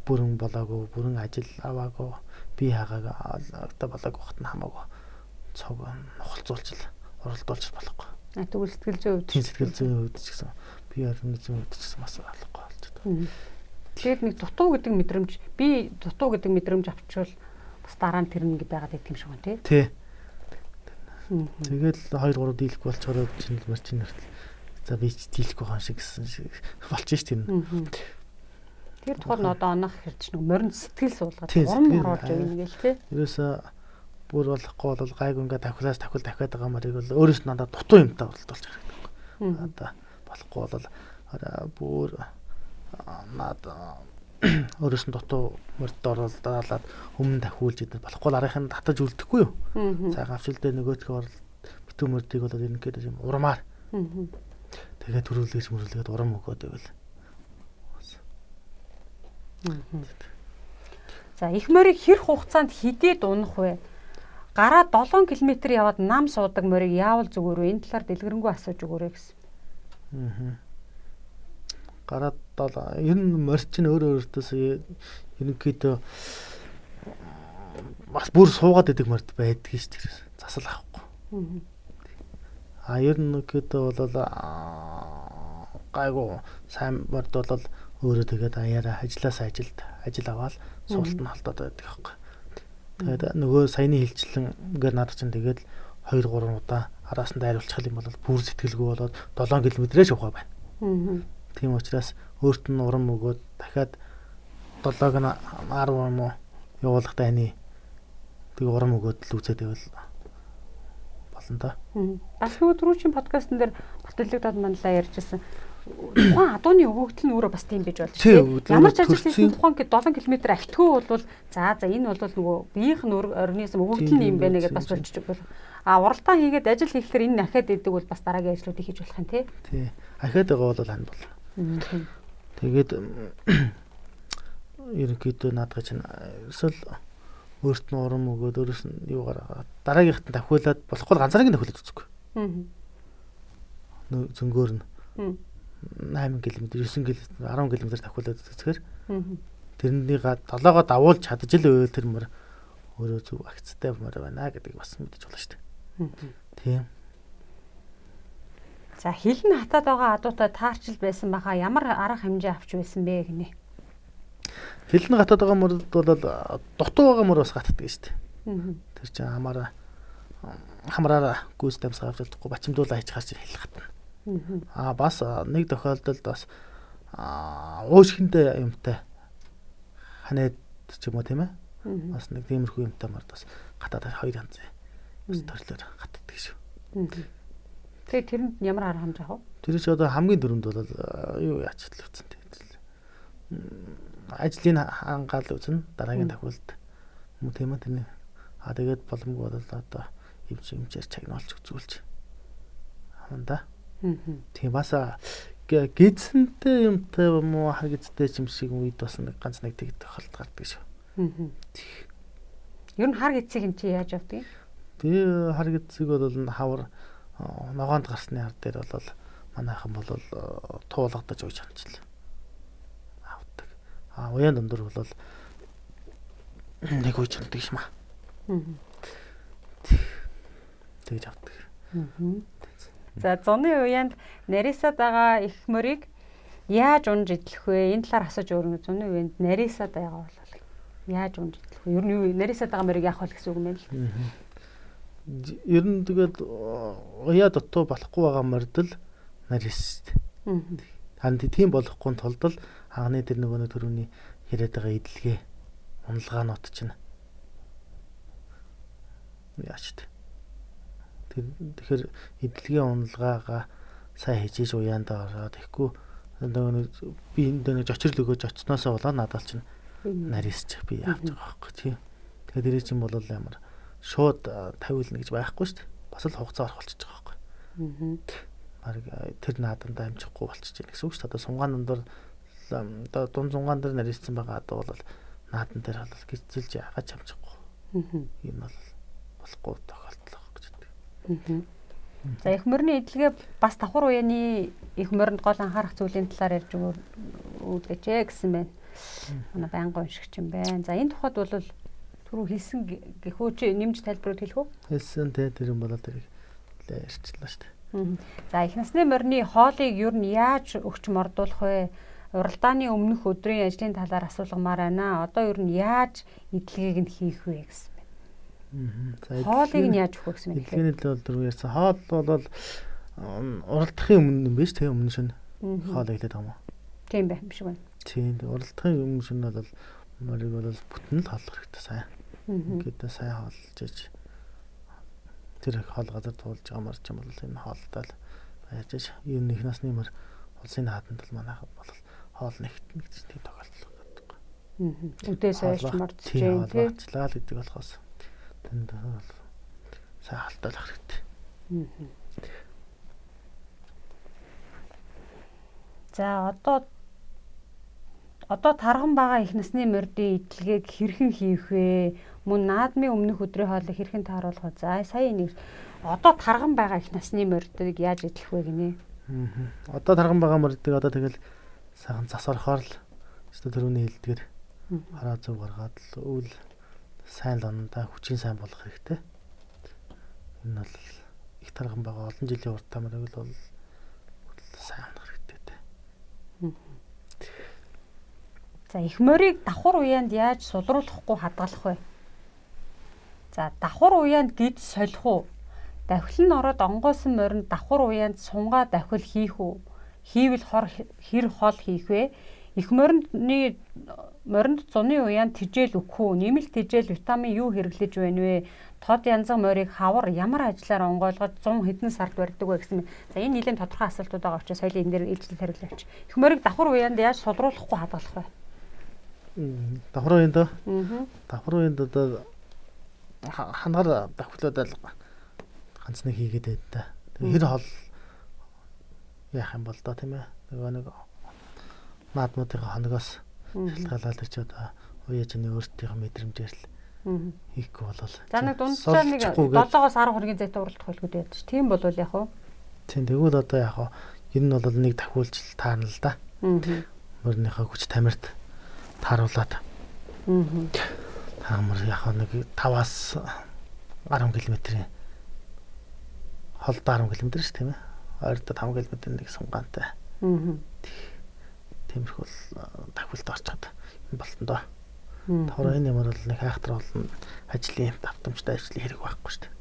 бүрэн болоогүй, бүрэн ажил аваагүй, би хаагаагаа одоо болоогүй хат нь хамаагүй цог нохолцуулж оролдуулж болохгүй. Тэгвэл сэтгэл зүйн хувьд сэтгэл зүйн хувьд ч гэсэн би организм хувьд ч гэсэн бас болохгүй болж байна. Тэгээд нэг дутуу гэдэг мэдрэмж би дутуу гэдэг мэдрэмж авчвал бас дараа нь тэр нэг байгаад идэх юм шиг байна тий. Тэгэл 2-3 дийлэхгүй болчоор чинь мөрчин нэртэл за би ч дийлэхгүй хаан шиг гэсэн болчих ш тийм. Тэр тухайд нь одоо онох хэрч нэг морин сэтгэл суулгаад урам оруулж өгнө гээл тий. Ерөөсө бүр болохгүй бол гайг ингээ давхилаас давхиад байгаа морийг бол өөрөөс нь надад дутуу юмтай оролдуулж харагдав. Одоо болохгүй бол бүр наад өөрөөс нь дутуу морьд оролдуулаад өмнө дахиулж идэх болохгүй арайхын татаж үлдэхгүй юу? Цагаан авчилдээ нөгөөдгөө битүү морьдыг бол ерөнхийдөө юм урмаар. Тэгээд төрүүлгээж урам өгөөд байвал. За их морийг хэр хугацаанд хідээд унах вэ? Гараа 7 км яваад нам суудаг морийг яавал зүгээр вэ? Энэ талаар дэлгэрэнгүй асууж өгөөрэй гэсэн. Гараад ер нь морь чинь өөртөөс ерөнхийдөө бас бүр суугаад идэг морьд байдаг шүү дээ. Засал авахгүй. Ер нь ерөнхийдөө бол гайгүй сайн морьд бол өөрөө тэгээд аяараа ажил аваад суулт нь холдоод байдаг аахгүй. Тэгээд нөгөө саяны хилчлэн ингээд надад чинь тэгээд 2-3 удаа араас нь дайруулчих юм бол бүр сэтгэлгүй болоод 7 км-ээс явах байна. Тийм учраас өөрт нь урам өгөөд дахиад 7-г нь 10 юм уу явуулах дайны тэг урам өгөөд л үзээд байвал болно да. Бас нөгөө түрүүчийн подкастн дээр Батлагдаад манлаа ярьжсэн. Тухайн адууны өгөгдөл нь өөрөө бас тийм байж болж байна. Ямар ч ажил хийсэн тухайн 7 км ахтгүй бол за энэ бол нөгөө биеийнх нь организм өгөгдөл нь юм байна гэдээ бас болчих бол уралдаан хийгээд ажил хийхлээр энэ ахаад идэг бол бас дараагийн ажлуудыг хийж болох юм тий. Тий. Ахаад байгаа бол хань бол. Тэгээд ерөнхийдөө наадах чинь эсвэл өөрт нь урам өгөөд өөрөөс нь юу гаргаад дараагийнхт нь давхиулаад болохгүй ганцаараа нь давхиулаад үзэхгүй. Зөнгөөр нь 8 км, 9 км, 10 км давхиулаад үзэхээр тэрний 7-гоо давуулж чадж л байвал тэр мөр өөрөө зөв акцтай мөр байна гэдгийг бас мэдэж болно шүү дээ. Тийм. За хилэн хатаад байгаа адуутай таарчил байсан баха ямар арга хэмжээ авч байсан бэ гинэ. Хилэн хатаад байгаа мөрд бол дутуу байгаа мөр бас гатдаг шүү дээ. Тэр чинь хамраараа гүйс дамсгаа авч чадахгүй бачимдуулаа хийчихаар чинь хил хатна. Бас нэг тохиолдолд бас уушхинтэй юмтай ханаад ч юм уу тийм ээ. Бас нэг тиймэрхүү юмтай морд бас гатаад 2 янз. Бас төрлөөр гатдаг шүү. Тэгээ тэрэнд ямар арга хэмжээ авах вэ? Тэр чи одоо хамгийн дөрөнд бол юу яач л үтсэн тийм. Ажлын хангаал үзнэ дараагийн тахиулт юм тийм ээ тэрний. Тэгээд боломгүй бол одоо хэмжээр чагнуулж үзүүлж хаманда. Аа. Тийм бас гидсэнтэй юмтай юм уу харгицтэй юм шиг үед бас нэг ганц нэг тэг тохиолдол гардаг шүү. Аа. Ер нь хар гидсийг эн чи яаж авдаг юм? Тэгээ харгицыг бол хавар ногоонд гарсны хар дээр бол манайхан бол туулгадаж ууж ханчил авдаг. Уян дундуур бол нэг ууж хандаг юм аа. Тэгж авдаг. За зуны үеэнд нарийсаад байгаа их мөрийг яаж унж идэх вэ? Энэ талаар асууж өөрөнгө зуны үеэнд нарийсаад байгаа бол яаж унж идэх вэ? Ер нь юу нарийсаад байгаа мөрийг яах вэ гэсэн үг юм байна л. Ер нь тэгээд уяа дутуу болохгүй байгаа мордл нарийс. Ханд тийм болохгүй тулд л анхны тэр нөгөө төрөний яриад байгаа идэлгээ уналгаанууд чинь яач тэ. Тэгэхээр идэлгээ уналгаагаа сайн хийж уяанда ороод ихгүй нөгөө би энд нэг жочрол өгөөж очсноосоо болоо надад чинь нарийсч би явж байгаа байхгүй тийм. Тэгээд дээрээ чинь бол ямар шууд тавиулна гэж байхгүй шүү дээ. Бас л хугацаа орох болчихж байгаа байхгүй. Бараг тэр наадандаа амжихгүй болчихж байна гэсэн үг шүү дээ. Одоо сунгаан дээр дунд сунгаан дээр нарийсан байгаа одоо бол наадан дээр бол гизэлж яагаад ч амжихгүй. Энэ бол болохгүй тохиолдол байна гэж байна. За их мөрний идэлгээ бас давхар уяаны их мөрөнд гол анхаарах зүйлийн талаар ярьж өгөөч гэсэн байна. Манай байнгын уншигч юм байна. За энэ тухайд бол түрүү хэлсэн гэхүү чи нэмж тайлбарууд хэлэх үү? Хэлсэн тэр юм болоод тэрийг ярьчлаа шүү дээ. За их насны морины хоолыг ер нь яаж өгч мордуулах вэ? Уралдааны өмнөх өдрийн ажлын талаар асууламаар байна. Одоо ер нь яаж идэлгээг нь хийх вэ гэсэн байна. Хоолыг нь яаж өгөх гэсэн мэт. Идэлгээний л дөрөв ярьсан. Хоол бол уралдахын өмнө юм биш тийм өмнө шин хоол хэлээд байгаа юм. Тийм байх юм шиг байна. Тийм уралдахын өмнө шин бол морийг бол бүтэн л хооллох хэрэгтэй сайн. Ингээд сайн хоолж иж тэр хоол газар туулж байгаа мар ч юм бол энэ хоолтой л байж иж энэ их насны мөр улсын нааданд бол манайхан бол хоол нэг тийм тохиолдол байдаг. Үдээс ойрч мордож जैन тий. Хоолчлаа л гэдэг болохоос тэнд сайн халтаалах хэрэгтэй. За одоо тарган байгаа их насны мордын идэлгээг хэрхэн хийх вэ? Мөн наадмын өмнөх өдрийн хоолыг хэрхэн тааруулах вэ? За сая нэг одоо тарган байгаа их насны мордыг яаж идэх вэ гинэ? Одоо тарган байгаа мордыг одоо тэгэл сайхан засвархаар л өстө төрөний хэлдгэр хараа зүг гаргаад л үл сайн л ондоо хүчин сайн болох хэрэгтэй. Энэ бол их тарган байгаа олон жилийн урт тамрыг л бол сайн амнах хэрэгтэй дээ. За их морийг давхар уяанд яаж сулруулахгүй хадгалах вэ? За давхар уяанд гид солих уу? Давхил нь ороод онгоосон моринд давхар уяанд сунгаа давхил хийх үү? Хийвэл хэр хол хийх вэ? Их моринд зуны уяанд тижэл өгөх үү? Нэмэлт тижэл витамин юу хэрэглэж байна вэ? Тод янзын морийг хавар ямар ажлаар онгойлгож 100 хэдэн сард барьдаг вэ гэсэн. За энэ нэлээд тодорхой асуултууд байгаа учраас соёлын энэ дээр ээлжлэл хариулаач. Их морийг давхар уяанд яаж сулруулахгүй хадгалах вэ? Давхар уянд одоо хангаар давхилууд алга ганц нэг хийгээд байд та. Хэр хол яах юм бол доо тийм ээ. Нэг наадмуудын хоногоос шалтгаалаад ч одоо уяачны өөртөө мэдрэмжээр л хийхгүй болол. За нэг дунджаа нэг 7-оос 10 хоногийн зайтай уралдах байлгууд байдаг ш. Тийм бол яах вэ? Тийм тэгвэл одоо яах вэ? Энэ нь бол нэг давхиулж таарна л да. Мөрнийхөө хүч тамирт тааруулаад. Таамар яах вэ? Нэг 5-аас 10 км-ийн холдоо 10 км ш тийм ээ. Ойрдоо 5 км нэг сунгаантай. Тиймэрхүү давхилд орчод энэ болтон доо. Таврын энэ ямар бол нэг хайхтар болно. Ажлын давтамжтай ажлын хэрэг байхгүй шүү дээ.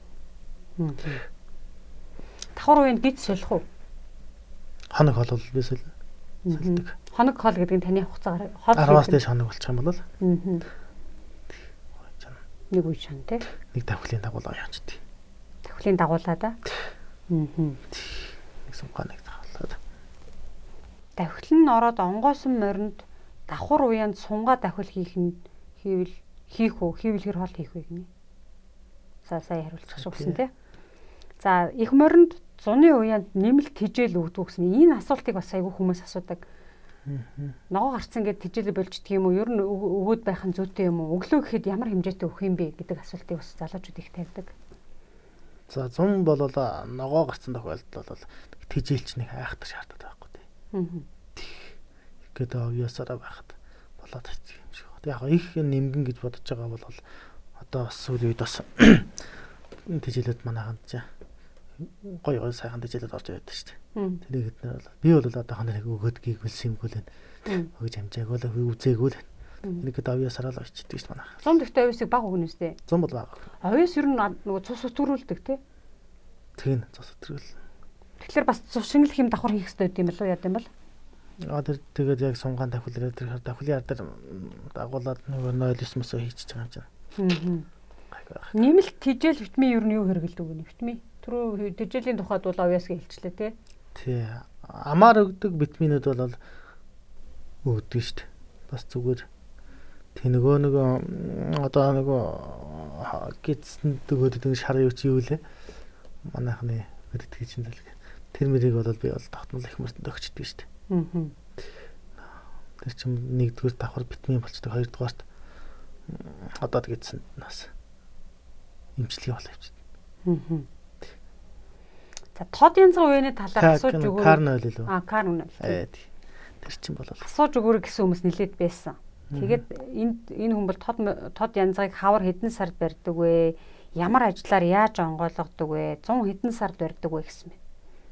Давхар уянд гид солих уу? Хоног хол би солидог. Хоног хол гэдэг нь таны хугацаагаар хол 10-аас дээш хоног болчих юм бол нэг үе шан тий. Нэг давхилын дагуул оёочтой. Давхилын дагуулаа да. Нэг сумгааныг дагуулаад. Давхил нь ороод онгоосон моринд давхар уяанд сунгаа давхил хийх үү? Хийвэл хэр хол хийх вэ гинэ? Сая хариулчих шүү гэсэн тий. За их моринд зуны уяанд нэмэлт тижэл өгдөг гэсэн энэ асуултыг бас айгүй хүмүүс асуудаг. Ногоо гарцсан гэд тижэл болждөг юм уу? Ер нь өгөөд байх нь зүйтэй юм уу? Өглөө гэхэд ямар хэмжээтэй өгөх юм бэ гэдэг асуултыг бас залуучууд их тавьдаг. За зун бол ногоо гарцсан тохиолдолд бол тижээлч нэг айхтар шаарддаг байхгүй тий. Ингээд овёсороо байхад болоод тачих юм шиг. Яг их нэмгэн гэж бодож байгаа бол одоо бас сүүлийн үед бас тижээлэд манайханд ч гой сайхан тижээлэд орж ирээд шүү дээ. Тэрийг хэд нэр би бол одоохондоо нэг өгөөд гүйгүүлсэн юмгүй л өгж амжаагүй л үзээгүй л ингээд овёсороо л очдөг шүү манайх. 100 дэх овёсыг баг өгнө үстэй. 100 бол баг. Овёс ер нь нөгөө цус өтгөрүүлдэг тий. Тийм цус өтгөрүүл. Тэгэхээр бас шингэлэх юм давхар хийх хэрэгтэй юм болов уу яа гэм бол? Тэгээд яг сунгаан давхилраа тэр давхилын ард дагуулад нөгөө нойлисмос хийчихэж байгаа юм чинь. Нэмэлт тижэл витамин ер нь юу хэрэгэлдэг вэ? Витамин. Түрүү тижэлийн тухайд бол овёсыг хэлчлээ тий. Тий. Амаар өгдөг витаминууд бол өгдөг шүү дээ. Бас зүгээр. Тэг нөгөө одоо нөгөө гидсэнд өгдөг шар юу ч юу лээ. Манайхны өгдөг чинь л тэр мэрийг бол би бол тогтмол их мөртөнд өгчдөг шүү дээ. Тэр чинь нэгдүгээр давхар витамин болчдөг, хоёрдугаарт одоо гидсэнд нас имчилгээ болоо явчихдаг. За тод янзын үеийн талаар асууж өгөө. Карнол илүү. Карнол. Тэр чинь бол асууж өгөөрэй гэсэн хүмүүс нэлээд байсан. Тэгээд энэ хүн бол тод янзыг хавар хэдэн сард барьдаг вэ? Ямар ажлаар яаж онгойлгодог вэ? 100 хэдэн сард барьдаг вэ гэсэн юм.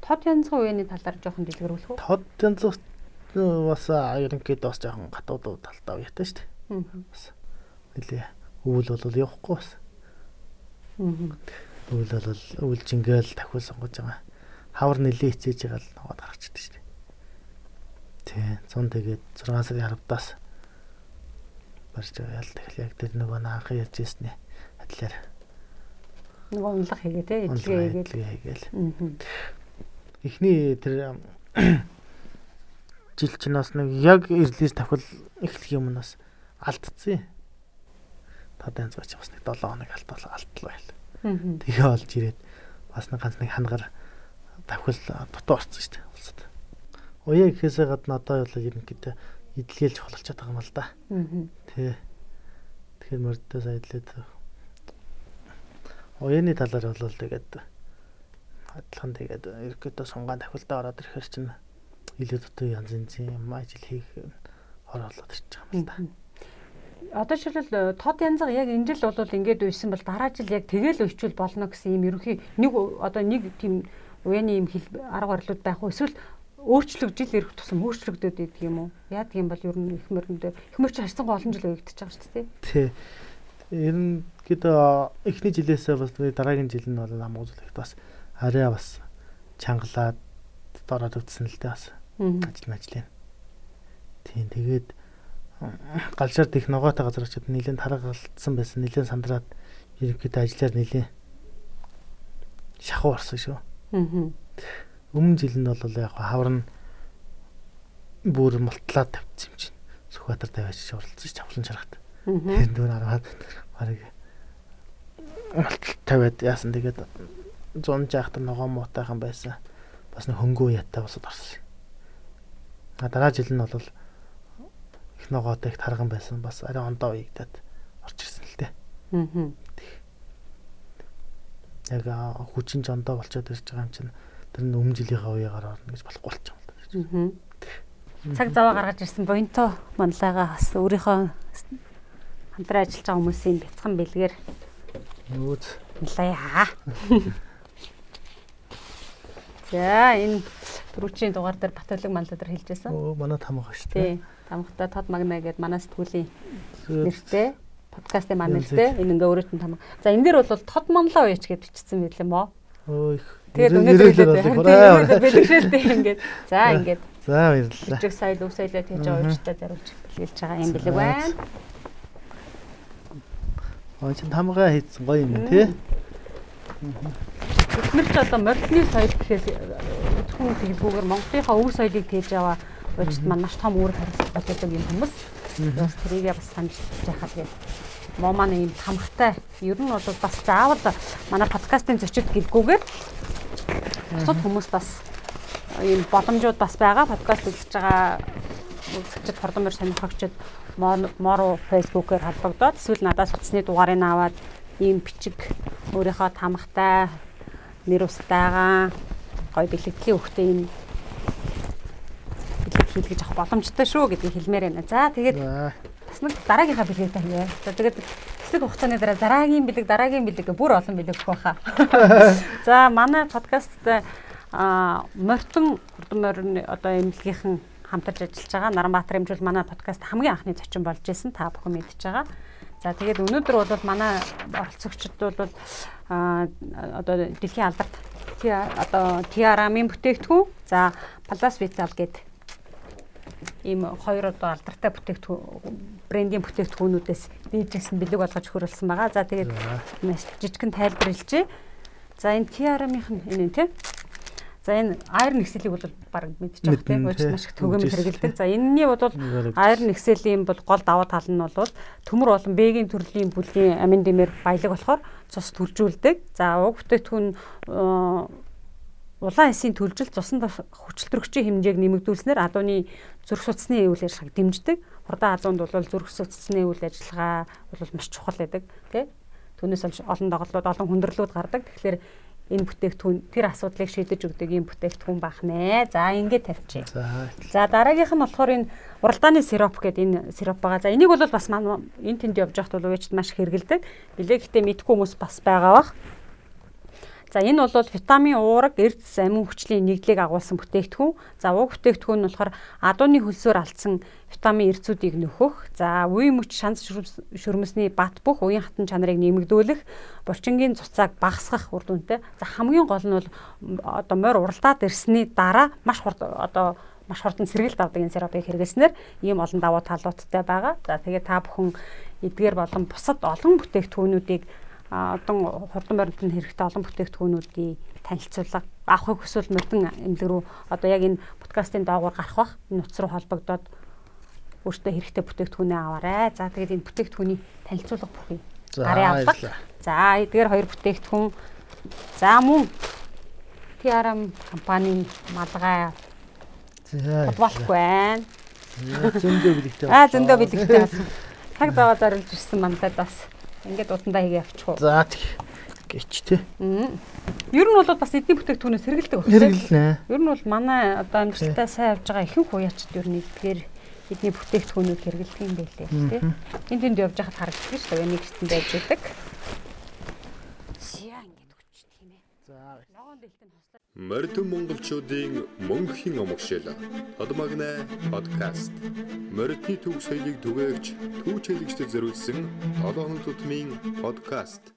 Тод янзын үеийн талаар жоохон дэлгэрүүлэх үү? Тод янз бас ерөнхийдөө бас жоохон гатуудууд талдаа уяатай шүү дээ. Бас нэлээ өвөл бол явахгүй бас. Өвөл бол өвөл жингээл дахиул сонгож байгаа. Хавар нэлээ хичээж байгаа л ногоод гарчихдаг шүү дээ. Тий, 100 тэгээд 6 сарын харавдаас барьж байгаа ял тэгэл яг тэр нөгөө анхан ярьж ирсэн адилаар. Нөгөө унлах хийгээ тий, эдлгээ хийгээл. Эхний тэр жил чинаас нэг яг ирлээс давхил эхлэх юмнаас алдцсан. Тод янзгаач бас нэг 7 хоног алдтал байл. Тэгээ олж ирээд бас нэг ганц нэг хангаар давхил дутуу орсон шүү дээ. Улсад. Уяа гэхээсээ гадна одоо бол ерөнхийдөө эдлгээл чухалчаад байгаа юм л да. Тэ. Тэгэхээр мордоос айдлаад уяаны талаар бол тэгээд адилхан тэгээд ерөнхийдөө сунгаан давхилдаа ороод ирэхээр чинь илүү дутуу янз юм ажил хийх хороолоод ирчих юм л да. Одоо жишээлбэл тод янзга яг энэ жил бол ингээд үйсэн бол дараа жил яг тэгэл үйчүүл болно гэсэн юм ерөнхий нэг тийм уяаны юм арга барилуд байх уу эсвэл өөрчлөг жил ирэх тусам өөрчлөгдөд идэг юм уу? Яадаг юм бол ер нь их мөрч харьцангуй олон жил өгөгдөж байгаа шүү дээ. Тий. Ерөнхийдөө эхний жилээсээ бас дараагийн жил нь бол намгууд их бас арай бас чангалаад дороод өгсөн л дээ бас. Ажил. Тийм тэгээд галшаар их ногоотой газар очиод нэлээд таргалцсан байсан. Нэлээд сандраад ерөнхийдөө ажиллаар нэлээд шахуу орсон шүү. Өмнө жилд бол яг хавар нь бүр мултлаад тавьчихсан юм чинь. Сүхбаатар тавиач оролцсон ш чавлан чарахт. Тэр дүүр хараад барыг мултал тавиад яасан тэгээд 100 жаахтар ногоо муутайхан байсан. Бас нэг хөнгөө яттай босод орсон. Дараа жил нь бол их ногоотой их тарган байсан. Бас арай ондоо уягдаад орж ирсэн л дээ. Яг хүчин жондоо болчиход ирж байгаа юм чинь тэр нь өмнө жилийнхаа үеэгаар орно гэж болохгүй болчихсон. Цаг зав гаргаж ирсэн Буянто манлайгаа бас өөрийнхөө хамтран ажиллаж байгаа хүмүүсийн бяцхан бэлгээр нэлээ. За энэ түрүүчийн дугаар дээр Батөлөг манлаа дээр хэлж байсан. Манай тамга шүү дээ. Тий. Тамгатай Тод Магна гэдэг манай сэтгүүлийн нэртэй подкастын маань нэртэй энэ ингээ өөрөөт нь тамга. За энэ дээр бол Тод манлаа ууяч гэж бичсэн байл юм уу? Тэгээд өнөөдөр бэлгэжэлтэй ингээд. За ингээд. За баярлалаа. Жиг соёл өв соёлоо тэгж уурчтай зориулж бэлгэлж байгаа юм бэлэг байна. Чи тамгаа хийсэн гоё юм тий. Биднэрч одоо морины соёл гэхээс зөвхөн тэглгүүгээр Монголынхаа өв соёлыг тээж аваа уучт маань маш том үүрэг хариуцлага болдог юм хүмүүс. Бас тэрийгээ бас санаж байхад гээд муу маань ийм хамхтай. Ер нь бол бас заавал манай подкастын зочид гэлгүйгээр бусад хүмүүс бас ийм боломжууд бас байгаа. Подкаст үзэж байгаа үзэгчид, хурдан мөр сонирхогчид моруу фэйсбүүкээр холбогдоод эсвэл надаас утасны дугаарыг аваад ийм бичиг өөрийнхөө тамхтай нэр устайгаа гоё бэлтгэлийн хөвгтэй ийм бэлэг хийлгэж авах боломжтой шүү гэдгийг хэлмээр байна. За тэгээд бас нэг дараагийнхаа бэлгийг тавья. За тэгээд хэсэг хугацааны дараа дараагийн бэлэг бүр олон бэлэг өгөх байхаа. За манай подкаст морьтон хурдан одоо эмнэлгийнхэн хамтарч ажиллаж байгаа Наранбаатар эмчүүл манай подкаст хамгийн анхны зочин болж исэн та бүхэн мэдж байгаа. За тэгээд өнөөдөр бол манай оролцогчид бол одоо дэлхийн алдарт одоо TRM-ийн бүтээгдэхүүн, за Palace Vital гэдэг ийм хоёр одоо алдартай бүтээгдэхүүн брендийн бүтээгдэхүүнүүдээс дийжсэн бэлэг болгож хөрөлсөн байгаа. За тэгээд маш жижигхэн тайлбарлажээ. За энэ TRM-ийн энэ тийм. За энэ Iron Excel-ийг бол баг мэдчих жоох тийм ууч маш их төгөөм хэрэгэлдэг. За энэний бол Iron Excel-ийн бол гол даваа тал нь бол төмөр болон бэгийн төрлийн бүлгийн амин дэмээр баялаг болохоор цус түржүүлдэг. За уг бүтээгдэхүүн улаан эсийн төлжилт цуснд хүчилтөрөгчийн хэмжээг нэмэгдүүлснээр адууны зүрх судасны үйл ажиллагааг дэмждэг. Хурдан адуунд бол зүрх судасны үйл ажиллагаа бол маш чухал байдаг. Тэ? Түүнээс олон доголдод, олон хүндрэлүүд гардаг. Тэгэхээр энэ бүтээгдэхүүн тэр асуудлыг шийдэж өгдөг юм бүтээгдэхүүн байх нэ. За ингээд тавьчих. За дараагийнх нь болохоор энэ уралдааны сироп гэдэг энэ сироп байгаа. За энийг бол бас энэ тэнд явж байхад бол үечд маш хэрэгэлдэг. Билээ гэхдээ мэдгүй хүмүүс бас байгаа бах. За энэ бол витамин уураг, эрдэс амин хүчлийн нэгдлийг агуулсан бүтээгдэхүүн. За уг бүтээгдэхүүн нь болохоор адууны хөлсөөр алдсан витамин эрдсүүдийг нөхөх. За үе мөч шанс шүрмэсний бат бөх уян хатан чанарыг нэмэгдүүлэх, булчингийн цуцааг багасгах үр дүнтэй. За хамгийн гол нь бол одоо морь уралдаад ирсний дараа маш хурдан сэргэлт авдаг энэ сиропыг хэрэглэснээр ийм олон давуу талуудтай байгаа. За тэгээд та бүхэн эдгээр болон бусад олон бүтээгдэхүүнүүдийг одоо хурдан баримтанд хэрэгтэй олон бүтээгдэхүүнүүдийн танилцуулга авахыг хүсвэл модон эмнэлэг рүү одоо яг энэ подкастын доогуур гарах бах нууц руу холбогдоод өөртөө хэрэгтэй бүтээгдэхүүнээ аваарай. За тэгээд энэ бүтээгдэхүүний танилцуулга бүхий гарын авлага. За эдгээр хоёр бүтээгдэхүүн за мөн TRM компанийн малгай бодлохгүй байна. Зөндөө бэлэгтэй. Зөндөө бэлэгтэй. Цаг зав зориулж ирсэн мандад бас ингээд удандаа хийгээ явчих уу. За гэж тий. Ер нь бол бас эдний бүтээгдэхүүнээс хэрэгэлдэг байна. Хэрэглэнэ. Ер нь бол манай одоо амжилттай сайн явж байгаа ихэнх уяачд ер нь эдгээр эдний бүтээгдэхүүнүүд хэрэгэлдэг юм байлээ тий. Энд тэнд явж байхад харагддаг шүү дээ. Нэг хэсэгт байж байдаг. Зя ингээд өгч тийм ээ. За логон дэлтэн хослоо. Морьтон монголчуудын мөнхийн омогшил Тодмагнэ подкаст. Морьтны төв соёлыг түгээгч түүч хэлэгчдэд зориулсан 7 хоног тутмын подкаст.